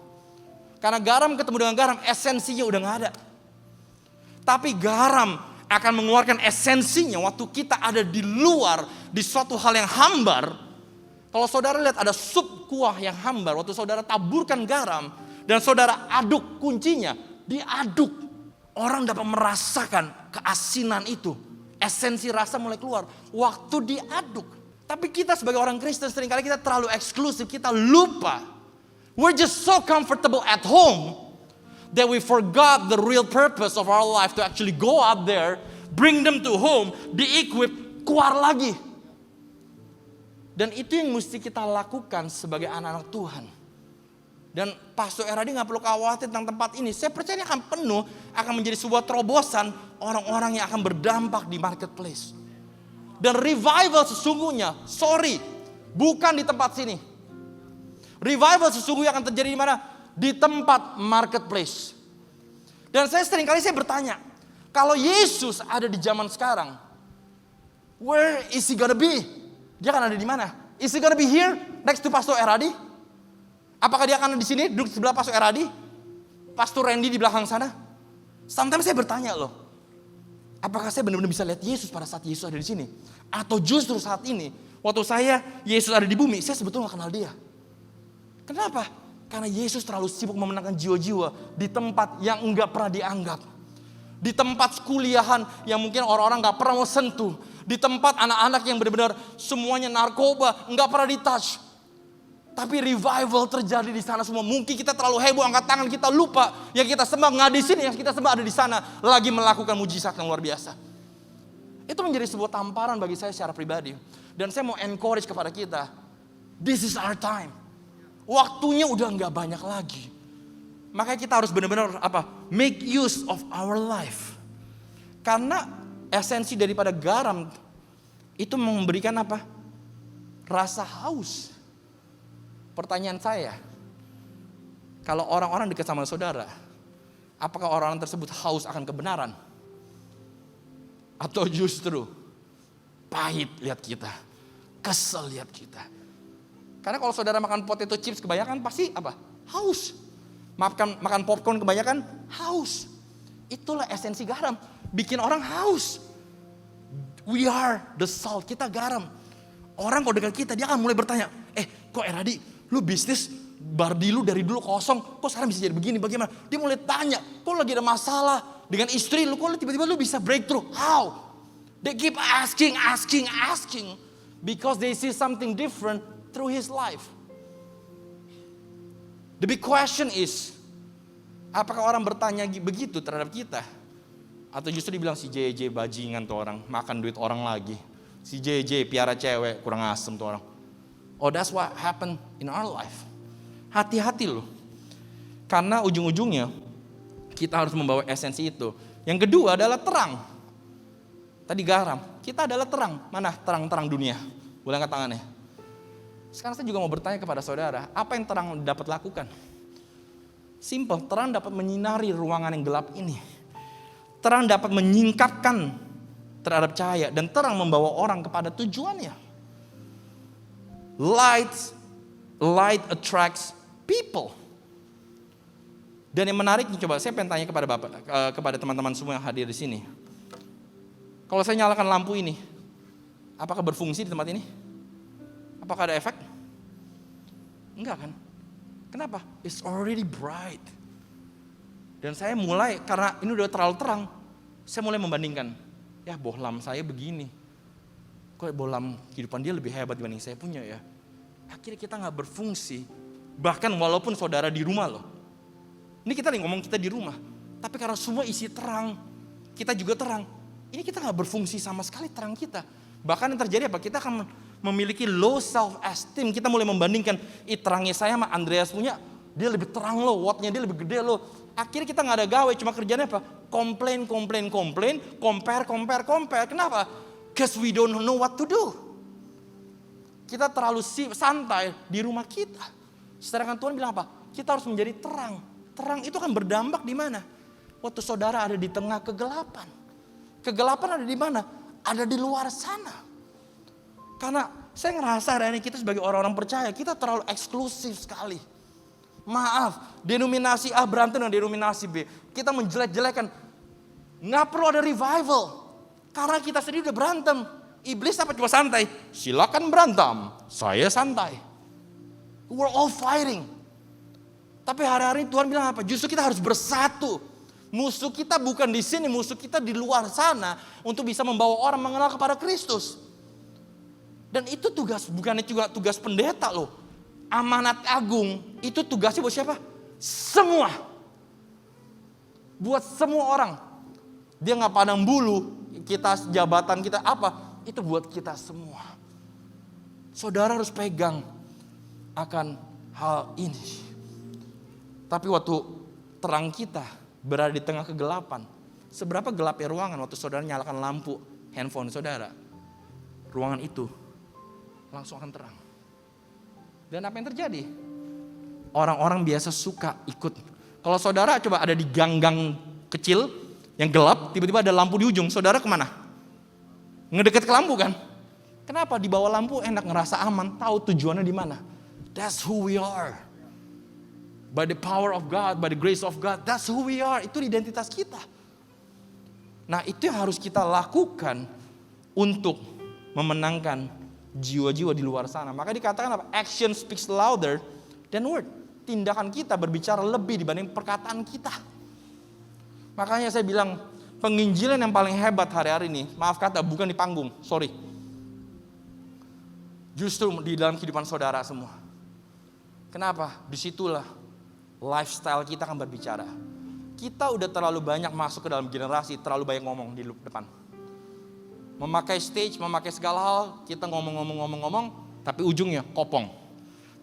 Karena garam ketemu dengan garam, esensinya udah gak ada. Tapi garam akan mengeluarkan esensinya waktu kita ada di luar, di suatu hal yang hambar. Kalau saudara lihat ada sup kuah yang hambar, waktu saudara taburkan garam, dan saudara aduk kuncinya, diaduk. Orang dapat merasakan keasinan itu. Esensi rasa mulai keluar. Waktu diaduk. Tapi kita sebagai orang Kristen seringkali kita terlalu eksklusif. Kita lupa. We're just so comfortable at home that we forgot the real purpose of our life to actually go out there, bring them to home, di-equip, keluar lagi. Dan itu yang mesti kita lakukan sebagai anak-anak Tuhan. Dan Pastor Eradi gak perlu khawatir tentang tempat ini. Saya percaya ini akan penuh, akan menjadi sebuah terobosan orang-orang yang akan berdampak di marketplace. Dan revival sesungguhnya, bukan di tempat sini. Revival sesungguhnya akan terjadi di mana? Di tempat marketplace. Dan saya bertanya, kalau Yesus ada di zaman sekarang, where is he gonna be? Dia akan ada di mana? Is he gonna be here next to Pastor Eradi? Apakah dia akan ada di sini duduk sebelah Pastor Eradi? Pastor Randy di belakang sana? Sometimes saya bertanya loh, apakah saya benar-benar bisa lihat Yesus pada saat Yesus ada di sini? Atau justru saat ini, waktu Yesus ada di bumi, saya sebetulnya gak kenal dia. Kenapa? Karena Yesus terlalu sibuk memenangkan jiwa-jiwa di tempat yang enggak pernah dianggap. Di tempat kuliahan yang mungkin orang-orang gak pernah mau sentuh. Di tempat anak-anak yang benar-benar semuanya narkoba, enggak pernah ditouch. Tapi revival terjadi di sana semua. Mungkin kita terlalu heboh, angkat tangan, kita lupa. Yang kita sembah nggak di sini, yang kita sembah ada di sana. Lagi melakukan mujizat yang luar biasa. Itu menjadi sebuah tamparan bagi saya secara pribadi. Dan saya mau encourage kepada kita. This is our time. Waktunya udah nggak banyak lagi. Makanya kita harus benar-benar make use of our life. Karena esensi daripada garam itu memberikan rasa haus. Pertanyaan saya, kalau orang-orang dekat sama saudara, apakah orang-orang tersebut haus akan kebenaran? Atau justru pahit lihat kita, kesel lihat kita? Karena kalau saudara makan potato chips kebanyakan pasti haus. Makan popcorn kebanyakan haus. Itulah esensi garam, bikin orang haus. We are the salt, kita garam. Orang kalau dekat kita dia akan mulai bertanya, kok Eradi? Lu bisnis Barbie lu dari dulu kosong, kok sekarang bisa jadi begini, bagaimana? Dia mulai tanya, kok lagi ada masalah dengan istri lu, kok tiba-tiba lu bisa breakthrough? How? They keep asking. Because they see something different through his life. The big question is, apakah orang bertanya begitu terhadap kita? Atau justru dibilang si JJ bajingan tuh orang, makan duit orang lagi. Si JJ piara cewek, kurang asem tuh orang. Oh, that's what happened in our life. Hati-hati loh. Karena ujung-ujungnya kita harus membawa esensi itu. Yang kedua adalah terang. Tadi garam. Kita adalah terang. Mana terang-terang dunia? Boleh angkat tangannya. Sekarang saya juga mau bertanya kepada saudara. Apa yang terang dapat lakukan? Simple. Terang dapat menyinari ruangan yang gelap ini. Terang dapat menyingkapkan terhadap cahaya. Dan terang membawa orang kepada tujuannya. Light attracts people. Dan yang menarik nih, coba saya pengen tanya kepada teman-teman semua yang hadir di sini. Kalau saya nyalakan lampu ini, apakah berfungsi di tempat ini? Apakah ada efek? Enggak kan? Kenapa? It's already bright. Dan saya mulai, karena ini udah terlalu terang, saya mulai membandingkan. Ya bohlam saya begini. Kok bohlam kehidupan dia lebih hebat dibanding saya punya ya. Akhirnya kita gak berfungsi. Bahkan walaupun saudara di rumah loh. Ini kita nih ngomong kita di rumah. Tapi karena semua isi terang, kita juga terang. Ini kita gak berfungsi sama sekali terang kita. Bahkan yang terjadi kita akan memiliki low self esteem. Kita mulai membandingkan, terangnya saya sama Andreas punya, dia lebih terang loh, wattnya dia lebih gede loh. Akhirnya kita gak ada gawe, cuma kerjanya Complain, compare. Kenapa? Because we don't know what to do. Kita terlalu santai di rumah kita. Sedangkan Tuhan bilang Kita harus menjadi terang. Terang itu kan berdampak di mana? Waktu saudara ada di tengah kegelapan. Kegelapan ada di mana? Ada di luar sana. Karena saya ngerasa hari ini kita sebagai orang-orang percaya, kita terlalu eksklusif sekali. Maaf, denominasi A berantem dengan denominasi B. Kita menjelek-jelekan. Nggak perlu ada revival. Karena kita sendiri udah berantem. Iblis cuma santai? Silakan berantem, saya santai. We're all fighting. Tapi hari-hari Tuhan bilang Justru kita harus bersatu. Musuh kita bukan di sini, musuh kita di luar sana. Untuk bisa membawa orang mengenal kepada Kristus. Dan itu bukannya juga tugas pendeta loh. Amanat agung, itu tugasnya buat siapa? Semua. Buat semua orang. Dia gak pandang bulu, kita jabatan kita apa, itu buat kita semua. Saudara harus pegang akan hal ini. Tapi waktu terang kita berada di tengah kegelapan, Seberapa gelapnya ruangan waktu saudara nyalakan lampu handphone saudara. Ruangan itu langsung akan terang. Dan apa yang terjadi? Orang-orang biasa suka ikut. Kalau saudara coba ada di gang-gang kecil yang gelap, tiba-tiba ada lampu di ujung, saudara kemana? Ngedeket ke lampu kan? Kenapa? Di bawah lampu enak, ngerasa aman, tahu tujuannya di mana. That's who we are. By the power of God, by the grace of God, that's who we are. Itu identitas kita. Nah, itu yang harus kita lakukan untuk memenangkan jiwa-jiwa di luar sana. Maka dikatakan apa? Action speaks louder than word. Tindakan kita berbicara lebih dibanding perkataan kita. Makanya saya bilang, penginjilan yang paling hebat hari-hari ini, maaf kata, bukan di panggung, sorry. Justru di dalam kehidupan saudara semua. Kenapa? Disitulah lifestyle kita akan berbicara. Kita udah terlalu banyak masuk ke dalam generasi, terlalu banyak ngomong di depan. Memakai stage, memakai segala hal, kita ngomong, tapi ujungnya kopong.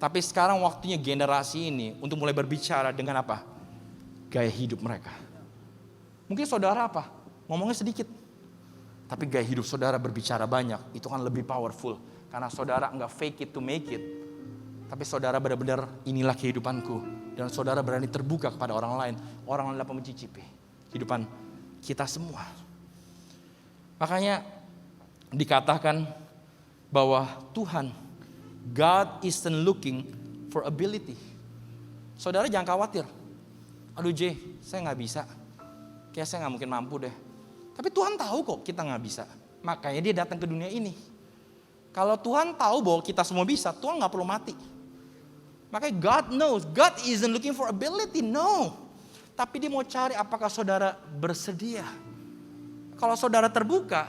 Tapi sekarang waktunya generasi ini untuk mulai berbicara dengan apa? Gaya hidup mereka. Mungkin saudara apa? Ngomongnya sedikit. Tapi gaya hidup saudara berbicara banyak, itu kan lebih powerful. Karena saudara enggak fake it to make it. Tapi saudara benar-benar inilah kehidupanku. Dan saudara berani terbuka kepada orang lain. Orang lain dapat mencicipi kehidupan kita semua. Makanya dikatakan bahwa Tuhan, God isn't looking for ability. Saudara jangan khawatir. Aduh J, saya gak bisa. Kayak saya gak mungkin mampu deh. Tapi Tuhan tahu kok kita gak bisa. Makanya dia datang ke dunia ini. Kalau Tuhan tahu bahwa kita semua bisa, Tuhan gak perlu mati. Makanya God knows, God isn't looking for ability, no. Tapi dia mau cari apakah saudara bersedia. Kalau saudara terbuka,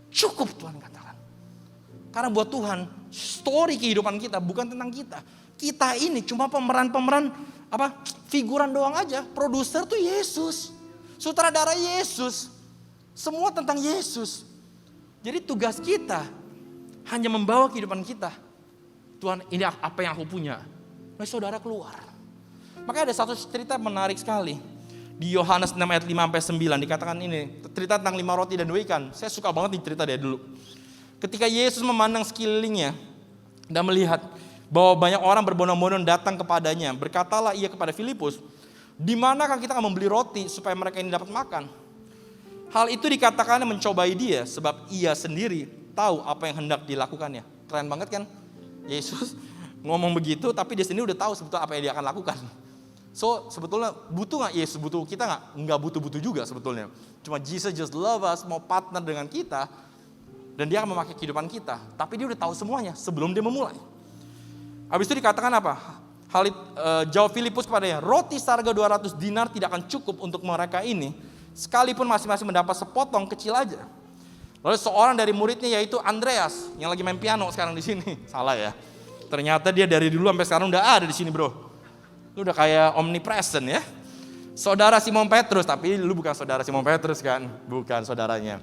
cukup Tuhan katakan. Karena buat Tuhan, story kehidupan kita bukan tentang kita. Kita ini cuma pemeran-pemeran figuran doang aja. Produser tuh Yesus. Sutradara Yesus. Semua tentang Yesus. Jadi tugas kita hanya membawa kehidupan kita. Tuhan, ini apa yang aku punya. Nah, saudara keluar. Makanya ada satu cerita menarik sekali. Di Yohanes 6 ayat 5-9 dikatakan ini. Cerita tentang 5 roti dan 2 ikan. Saya suka banget nih cerita dari dulu. Ketika Yesus memandang sekelilingnya dan melihat bahwa banyak orang berbondong-bondong datang kepadanya. Berkatalah ia kepada Filipus, di manakah kita akan membeli roti supaya mereka ini dapat makan? Hal itu dikatakannya mencobai dia sebab ia sendiri tahu apa yang hendak dilakukannya. Keren banget kan? Yesus ngomong begitu tapi dia sendiri udah tahu sebetulnya apa yang dia akan lakukan. So sebetulnya butuh gak Yesus butuh kita gak? Enggak butuh-butuh juga sebetulnya. Cuma Jesus just love us, mau partner dengan kita. Dan dia akan memakai kehidupan kita. Tapi dia udah tahu semuanya sebelum dia memulai. Habis itu dikatakan apa? Jawab Filipus kepadanya, roti seharga 200 dinar tidak akan cukup untuk mereka ini. Sekalipun masing-masing mendapat sepotong kecil aja. Lalu seorang dari muridnya yaitu Andreas yang lagi main piano sekarang di sini. Salah ya. Ternyata dia dari dulu sampai sekarang udah ada di sini, bro. Lu udah kayak omnipresent ya. Saudara Simon Petrus, tapi lu bukan saudara Simon Petrus kan? Bukan saudaranya.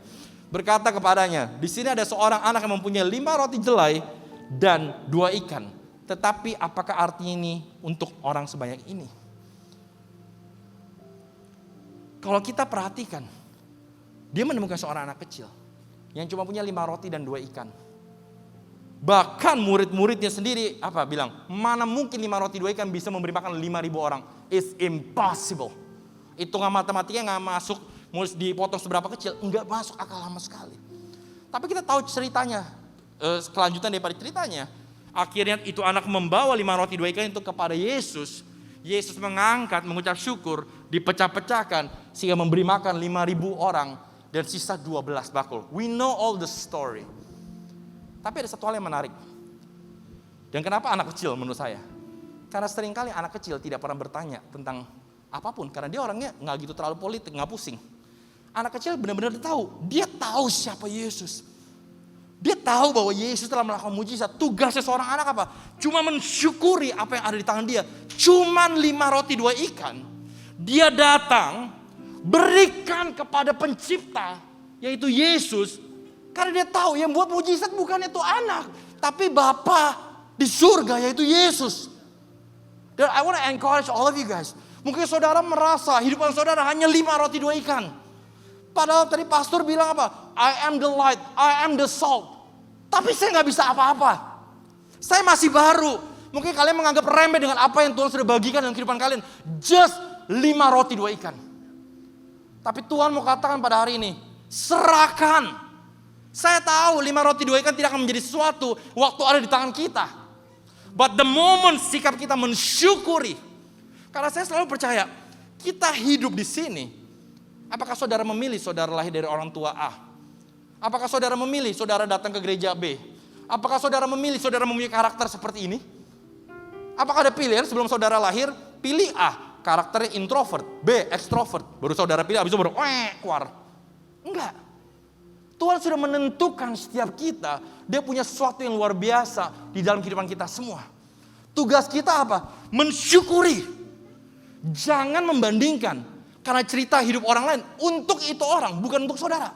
Berkata kepadanya, di sini ada seorang anak yang mempunyai 5 roti jelai dan 2 ikan. Tetapi apakah artinya ini untuk orang sebanyak ini? Kalau kita perhatikan, dia menemukan seorang anak kecil yang cuma punya 5 roti dan 2 ikan. Bahkan murid-muridnya sendiri bilang, mana mungkin 5 roti 2 ikan bisa memberi makan 5.000 orang? It's impossible. Hitungan matematikanya gak masuk, mau dipotong seberapa kecil, enggak masuk akal sama sekali. Tapi kita tahu ceritanya, kelanjutan daripada ceritanya. Akhirnya itu anak membawa 5 roti 2 ikan itu kepada Yesus. Yesus mengangkat, mengucap syukur, dipecah-pecahkan sehingga memberi makan 5.000 orang dan sisa 12 bakul. We know all the story. Tapi ada satu hal yang menarik. Dan kenapa anak kecil menurut saya? Karena seringkali anak kecil tidak pernah bertanya tentang apapun. Karena dia orangnya gak gitu terlalu politik, gak pusing. Anak kecil benar-benar tahu. Dia tahu siapa Yesus. Dia tahu bahwa Yesus telah melakukan mujizat. Tugasnya seorang anak apa? Cuma mensyukuri apa yang ada di tangan dia. Cuman 5 roti 2 ikan. Dia datang berikan kepada pencipta, yaitu Yesus. Karena dia tahu yang buat mujizat bukan itu anak, tapi Bapa di surga, yaitu Yesus. Dan I want to encourage all of you guys. Mungkin saudara merasa hidupan saudara hanya 5 roti 2 ikan. Padahal tadi pastor bilang apa? I am the light, I am the salt. Tapi saya nggak bisa apa-apa. Saya masih baru. Mungkin kalian menganggap remeh dengan apa yang Tuhan sudah bagikan dalam kehidupan kalian. Just 5 roti 2 ikan. Tapi Tuhan mau katakan pada hari ini, serahkan. Saya tahu 5 roti 2 ikan tidak akan menjadi sesuatu waktu ada di tangan kita. But the moment sikap kita mensyukuri. Karena saya selalu percaya, kita hidup di sini. Apakah saudara memilih saudara lahir dari orang tua A? Apakah saudara memilih saudara datang ke gereja B? Apakah saudara memilih saudara mempunyai karakter seperti ini? Apakah ada pilihan sebelum saudara lahir? Pilih A, karakternya introvert. B, extrovert. Baru saudara pilih, habis itu baru keluar. Enggak. Tuhan sudah menentukan setiap kita, dia punya sesuatu yang luar biasa di dalam kehidupan kita semua. Tugas kita apa? Mensyukuri. Jangan membandingkan. Karena cerita hidup orang lain, untuk itu orang, bukan untuk saudara.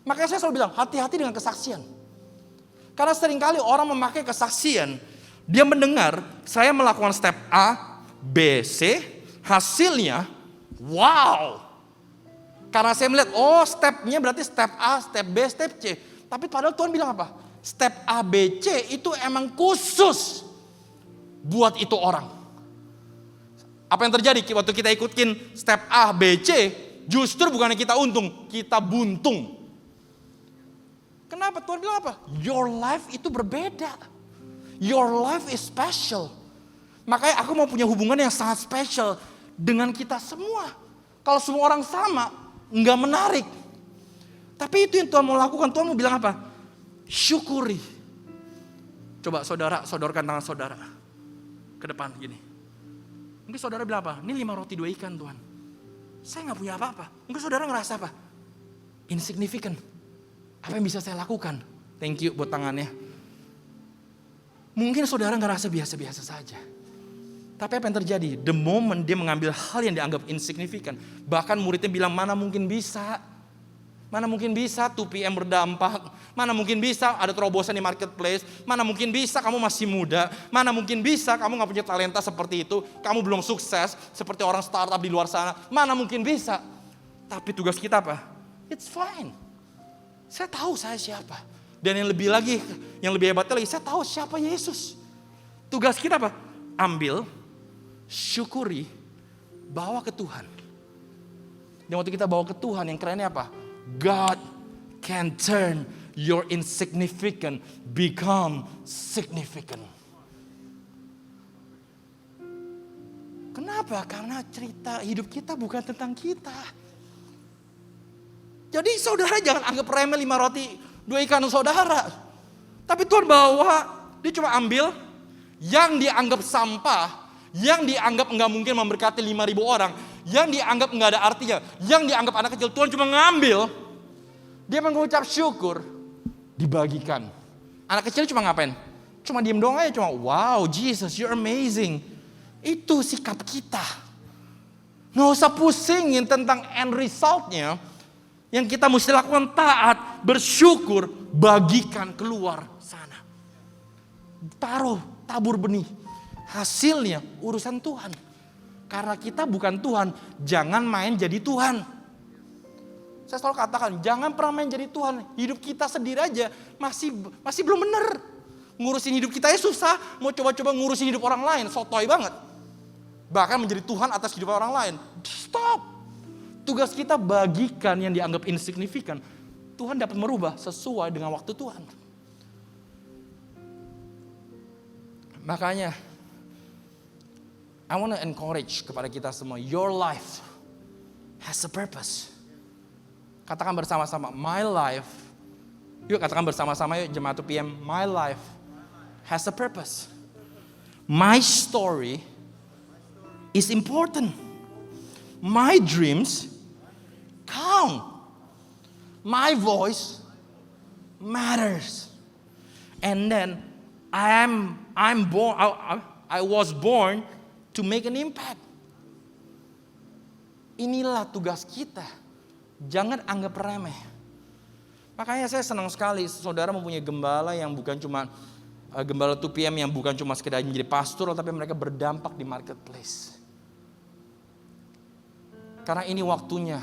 Makanya saya selalu bilang, hati-hati dengan kesaksian. Karena seringkali orang memakai kesaksian, dia mendengar, saya melakukan step A, B, C, hasilnya, wow. Karena saya melihat, stepnya berarti step A, step B, step C. Tapi padahal Tuhan bilang apa? Step A, B, C itu emang khusus buat itu orang. Apa yang terjadi waktu kita ikutin step A, B, C, justru bukannya kita untung, kita buntung. Kenapa? Tuhan bilang apa? Your life itu berbeda. Your life is special. Makanya aku mau punya hubungan yang sangat special dengan kita semua. Kalau semua orang sama, nggak menarik. Tapi itu yang Tuhan mau lakukan. Tuhan mau bilang apa? Syukuri. Coba saudara, sodorkan tangan saudara ke depan gini. Mungkin saudara bilang apa? Ini 5 roti 2 ikan Tuhan. Saya gak punya apa-apa. Mungkin saudara ngerasa apa? Insignificant. Apa yang bisa saya lakukan? Thank you buat tangannya. Mungkin saudara ngerasa biasa-biasa saja. Tapi apa yang terjadi? The moment dia mengambil hal yang dianggap insignificant. Bahkan muridnya bilang, mana mungkin bisa. Mana mungkin bisa 2 PM berdampak. Mana mungkin bisa ada terobosan di marketplace. Mana mungkin bisa kamu masih muda. Mana mungkin bisa kamu gak punya talenta seperti itu. Kamu belum sukses seperti orang startup di luar sana. Mana mungkin bisa. Tapi tugas kita apa? It's fine. Saya tahu saya siapa. Dan yang lebih hebatnya lagi, saya tahu siapa Yesus. Tugas kita apa? Ambil, syukuri, bawa ke Tuhan. Dan waktu kita bawa ke Tuhan, yang kerennya apa? God can turn your insignificant become significant. Kenapa? Karena cerita hidup kita bukan tentang kita. Jadi saudara jangan anggap remeh 5 roti 2 ikan saudara. Tapi Tuhan bawa, dia cuma ambil yang dianggap sampah, yang dianggap nggak mungkin memberkati 5.000 orang, yang dianggap nggak ada artinya, yang dianggap anak kecil, Tuhan cuma ngambil, dia mengucap syukur, dibagikan. Anak kecil cuma ngapain? Cuma diem doang aja, cuma wow Jesus you're amazing. Itu sikap kita. Nggak usah pusingin tentang end resultnya. Yang kita mesti lakukan taat, bersyukur, bagikan keluar sana. Taruh, tabur benih. Hasilnya urusan Tuhan. Karena kita bukan Tuhan, jangan main jadi Tuhan. Saya selalu katakan, jangan pernah main jadi Tuhan. Hidup kita sendiri aja masih belum benar. Ngurusin hidup kita ya susah, mau coba-coba ngurusin hidup orang lain, sotoy banget. Bahkan menjadi Tuhan atas hidup orang lain. Stop. Tugas kita bagikan yang dianggap insignifikan. Tuhan dapat merubah sesuai dengan waktu Tuhan. Makanya, I want to encourage kepada kita semua, your life has a purpose. Katakan bersama-sama, my life. Yuk katakan bersama-sama yuk jemaat 2 PM, my life has a purpose. My story is important. My dreams count. My voice matters. And then I was born to make an impact. Inilah tugas kita. Jangan anggap remeh. Makanya saya senang sekali saudara mempunyai gembala yang bukan cuma gembala 2 PM yang bukan cuma sekedar menjadi pastor, tapi mereka berdampak di marketplace. Karena ini waktunya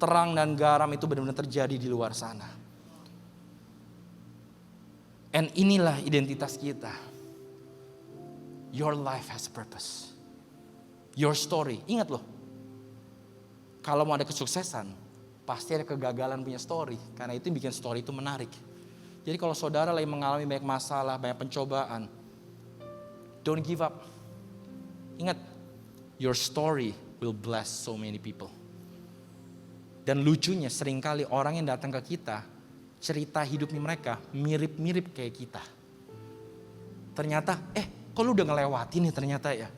terang dan garam itu benar-benar terjadi di luar sana. And inilah identitas kita. Your life has purpose. Your story. Ingat loh, kalau mau ada kesuksesan, pasti ada kegagalan punya story. Karena itu yang bikin story itu menarik. Jadi kalau saudara lagi mengalami banyak masalah, banyak pencobaan, don't give up. Ingat, your story will bless so many people. Dan lucunya seringkali orang yang datang ke kita, cerita hidupnya mereka mirip-mirip kayak kita. Ternyata, kok lu udah ngelewatin nih ternyata ya.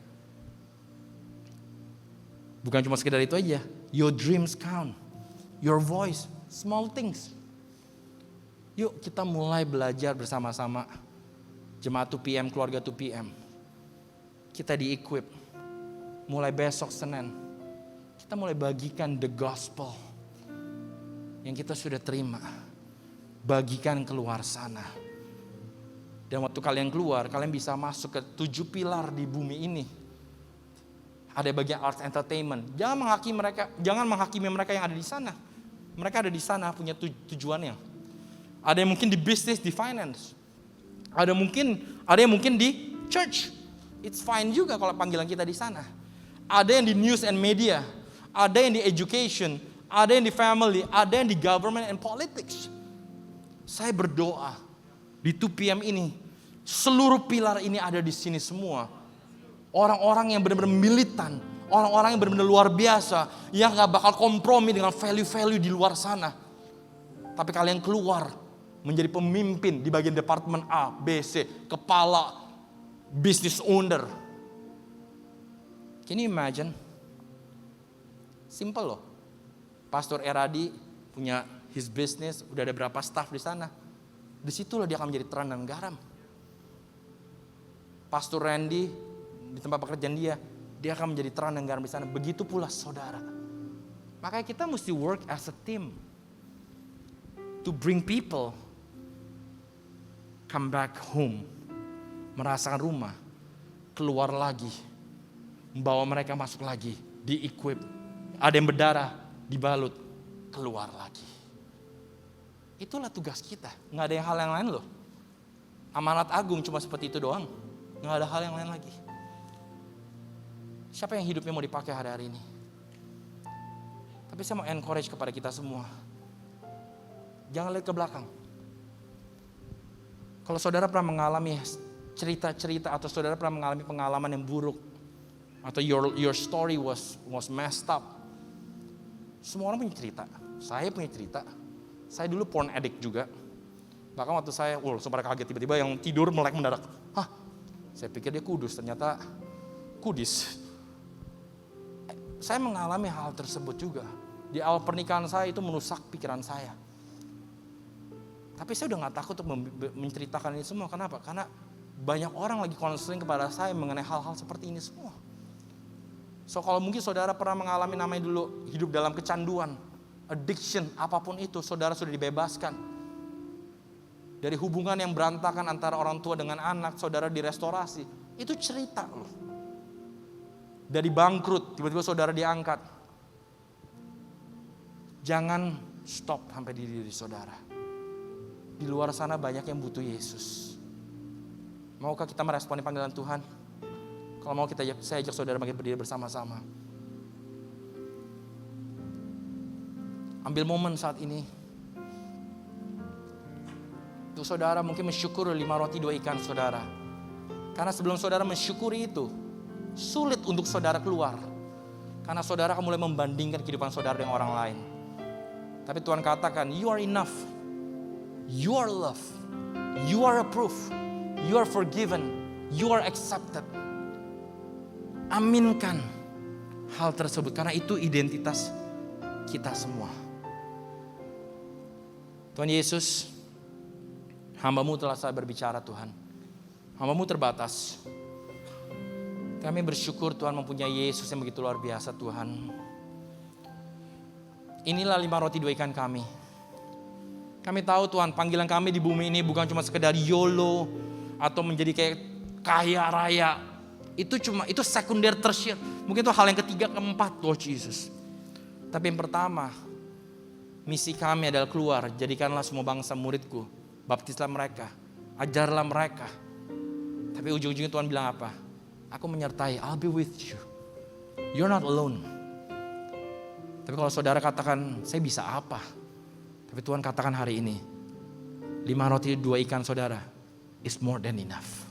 Bukan cuma sekedar itu aja, your dreams count, your voice, small things. Yuk kita mulai belajar bersama-sama. Jemaat 2PM, keluarga 2PM. Kita di-equip. Mulai besok Senin, kita mulai bagikan the gospel yang kita sudah terima. Bagikan keluar sana. Dan waktu kalian keluar, kalian bisa masuk ke 7 pilar di bumi ini. Ada bagian arts entertainment. Jangan menghakimi mereka yang ada di sana. Mereka ada di sana punya tujuannya. Ada yang mungkin di bisnis, di finance. Ada yang mungkin di church. It's fine juga kalau panggilan kita di sana. Ada yang di news and media, ada yang di education, ada yang di family, ada yang di government and politics. Saya berdoa di 2PM ini, seluruh pilar ini ada di sini semua. Orang-orang yang benar-benar militan, orang-orang yang benar-benar luar biasa, yang gak bakal kompromi dengan value-value di luar sana. Tapi kalian keluar menjadi pemimpin di bagian departemen A, B, C, kepala, business owner. Can you imagine? Simple loh. Pastor Eradi punya his business, udah ada berapa staff di sana. Disitulah dia akan menjadi terang dan garam. Pastor Randy di tempat pekerjaan dia akan menjadi terang dan garam di sana. Begitu pula saudara. Makanya kita mesti work as a team to bring people come back home, merasakan rumah, keluar lagi, membawa mereka masuk lagi, di-equip. Ada yang berdarah, dibalut, keluar lagi. Itulah tugas kita. Nggak ada hal yang lain loh. Amanat agung cuma seperti itu doang. Nggak ada hal yang lain lagi. Siapa yang hidupnya mau dipakai hari-hari ini? Tapi saya mau encourage kepada kita semua. Jangan lihat ke belakang. Kalau saudara pernah mengalami cerita-cerita atau saudara pernah mengalami pengalaman yang buruk, atau your story was messed up. Semua orang punya cerita. Saya punya cerita. Saya dulu porn addict juga. Bahkan waktu saya, sempat kaget tiba-tiba yang tidur melek mendadak. Saya pikir dia kudus, ternyata kudis. Saya mengalami hal tersebut juga. Di awal pernikahan saya itu merusak pikiran saya. Tapi saya udah gak takut untuk menceritakan ini semua. Kenapa? Karena banyak orang lagi konseling kepada saya mengenai hal-hal seperti ini semua. So kalau mungkin saudara pernah mengalami namanya dulu hidup dalam kecanduan, addiction, apapun itu, saudara sudah dibebaskan. Dari hubungan yang berantakan antara orang tua dengan anak, saudara direstorasi. Itu cerita loh. Dari bangkrut, tiba-tiba saudara diangkat. Jangan stop sampai di diri saudara. Di luar sana banyak yang butuh Yesus. Maukah kita meresponi panggilan Tuhan? Kalau mau saya ajak saudara bangkit berdiri bersama-sama. Ambil momen saat ini. Untuk saudara mungkin mensyukuri 5 roti 2 ikan saudara. Karena sebelum saudara mensyukuri itu, sulit untuk saudara keluar. Karena saudara akan mulai membandingkan kehidupan saudara dengan orang lain. Tapi Tuhan katakan, you are enough. You are loved. You are approved. You are forgiven. You are accepted. Aminkan hal tersebut. Karena itu identitas kita semua. Tuhan Yesus, hamba-Mu telah saya berbicara Tuhan. Hamba-Mu terbatas. Kami bersyukur Tuhan mempunyai Yesus yang begitu luar biasa Tuhan. Inilah 5 roti 2 ikan kami. Kami tahu Tuhan panggilan kami di bumi ini bukan cuma sekedar YOLO atau menjadi kayak kaya raya. Itu sekunder tersier. Mungkin itu hal yang ketiga keempat Lord Jesus. Tapi yang pertama, Misi kami adalah keluar, jadikanlah semua bangsa muridku, baptislah mereka, ajarlah mereka. Tapi ujung-ujungnya Tuhan bilang apa? Aku menyertai, I'll be with you. You're not alone. Tapi kalau saudara katakan, saya bisa apa? Tapi Tuhan katakan hari ini, 5 roti 2 ikan saudara, is more than enough.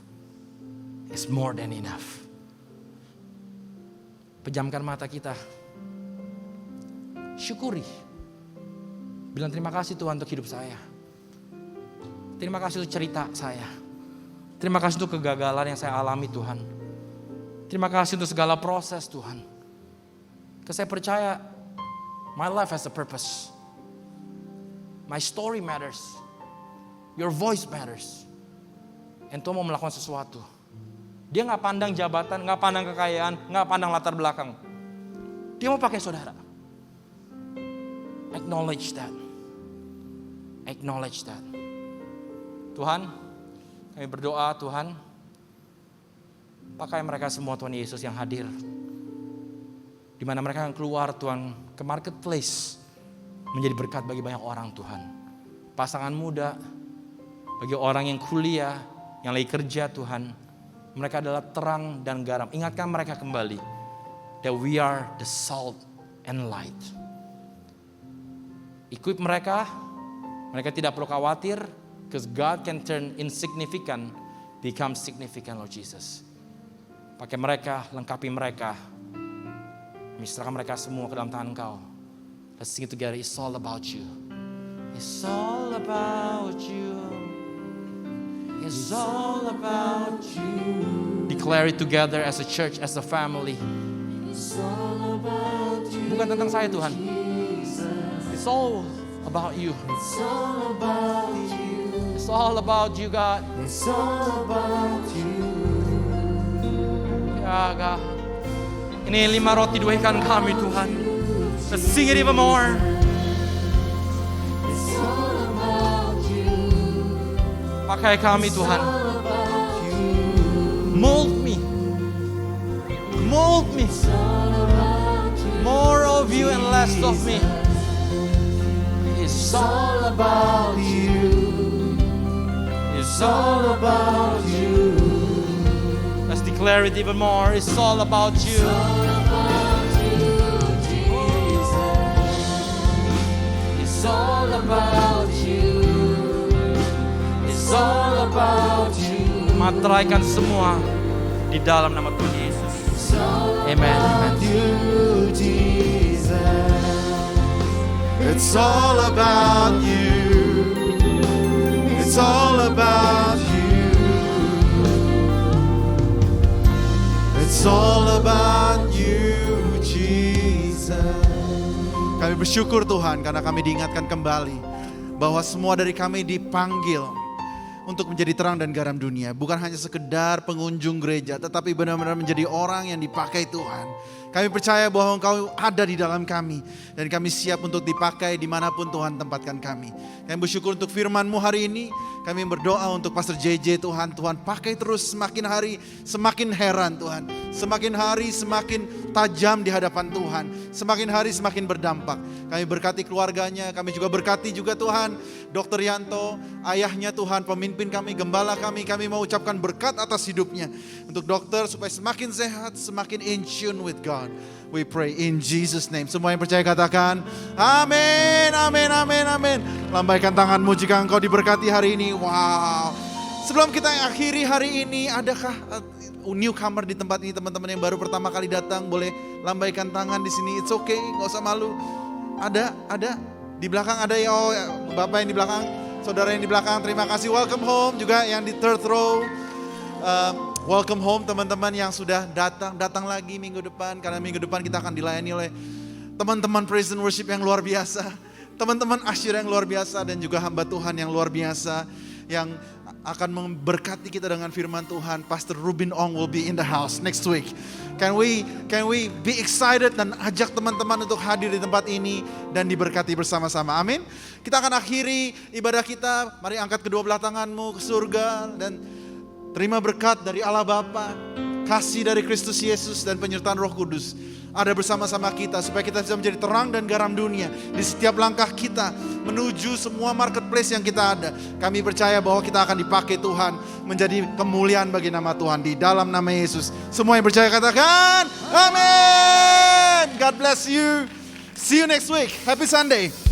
It's more than enough. Pejamkan mata kita. Syukuri. Bilang terima kasih Tuhan untuk hidup saya. Terima kasih untuk cerita saya. Terima kasih untuk kegagalan yang saya alami Tuhan. Terima kasih untuk segala proses Tuhan. Karena saya percaya my life has a purpose. My story matters. Your voice matters. And Tuhan mau melakukan sesuatu. Dia gak pandang jabatan, gak pandang kekayaan, gak pandang latar belakang. Dia mau pakai saudara. Acknowledge that. Acknowledge that. Tuhan, kami berdoa Tuhan, pakai mereka semua Tuhan Yesus yang hadir. Di mana mereka yang keluar Tuhan ke marketplace, menjadi berkat bagi banyak orang Tuhan. Pasangan muda, bagi orang yang kuliah, yang lagi kerja Tuhan. Mereka adalah terang dan garam. Ingatkan mereka kembali, that we are the salt and light. Equip mereka tidak perlu khawatir, because God can turn insignificant become significant, Lord Jesus. Pakai mereka, lengkapi mereka. Misalkan mereka semua ke dalam tangan Engkau. Let's sing it together. It's all about you. It's all about you. It's all about you. Declare it together as a church, as a family. It's all about you. Bukan tentang saya Tuhan. It's all about you. It's all about you. It's all about you, God. It's all about you. Ya God. Ini 5 roti 2 ikan kami Tuhan. Let's sing it even more. It's all about you. Pakai kami Tuhan. All about you. Mold me. Mold me. It's all about you. More of you and less of me. It's all about you. It's all about you. Let's declare it even more. It's all about you. It's all about you, Jesus. It's all about you. It's all about you. Materaikan semua di dalam nama Tuhan Yesus. It's all Amen. about you, Jesus. It's all about you. It's all about you. It's all about you, Jesus. Kami bersyukur Tuhan karena kami diingatkan kembali bahwa semua dari kami dipanggil untuk menjadi terang dan garam dunia. Bukan hanya sekedar pengunjung gereja, tetapi benar-benar menjadi orang yang dipakai Tuhan. Kami percaya bahwa Engkau ada di dalam kami. Dan kami siap untuk dipakai dimanapun Tuhan tempatkan kami. Kami bersyukur untuk firman-Mu hari ini. Kami berdoa untuk Pastor JJ Tuhan. Tuhan pakai terus, semakin hari semakin heran Tuhan. Semakin hari semakin tajam di hadapan Tuhan. Semakin hari semakin berdampak. Kami berkati keluarganya. Kami juga berkati juga Tuhan Dr. Yanto, ayahnya Tuhan, pemimpin kami, gembala kami. Kami mau ucapkan berkat atas hidupnya. Untuk dokter supaya semakin sehat, semakin in tune with God. We pray in Jesus name. Semua yang percaya katakan amin, amin, amin, amin. Lambaikan tanganmu jika engkau diberkati hari ini. Wow. Sebelum kita akhiri hari ini, adakah newcomer di tempat ini, teman-teman yang baru pertama kali datang, boleh lambaikan tangan di sini. It's okay, nggak usah malu. Ada di belakang ada ya, oh, bapak yang di belakang, saudara yang di belakang. Terima kasih. Welcome home juga yang di third row. Welcome home teman-teman yang sudah datang lagi minggu depan. Karena minggu depan kita akan dilayani oleh teman-teman praise and worship yang luar biasa. Teman-teman asyir yang luar biasa dan juga hamba Tuhan yang luar biasa. Yang akan memberkati kita dengan firman Tuhan. Pastor Ruben Ong will be in the house next week. Can we be excited dan ajak teman-teman untuk hadir di tempat ini dan diberkati bersama-sama. Amin. Kita akan akhiri ibadah kita. Mari angkat kedua belah tanganmu ke surga dan terima berkat dari Allah Bapa, kasih dari Kristus Yesus dan penyertaan Roh Kudus ada bersama-sama kita supaya kita bisa menjadi terang dan garam dunia di setiap langkah kita menuju semua marketplace yang kita ada. Kami percaya bahwa kita akan dipakai Tuhan menjadi kemuliaan bagi nama Tuhan di dalam nama Yesus. Semua yang percaya katakan amin. God bless you. See you next week. Happy Sunday.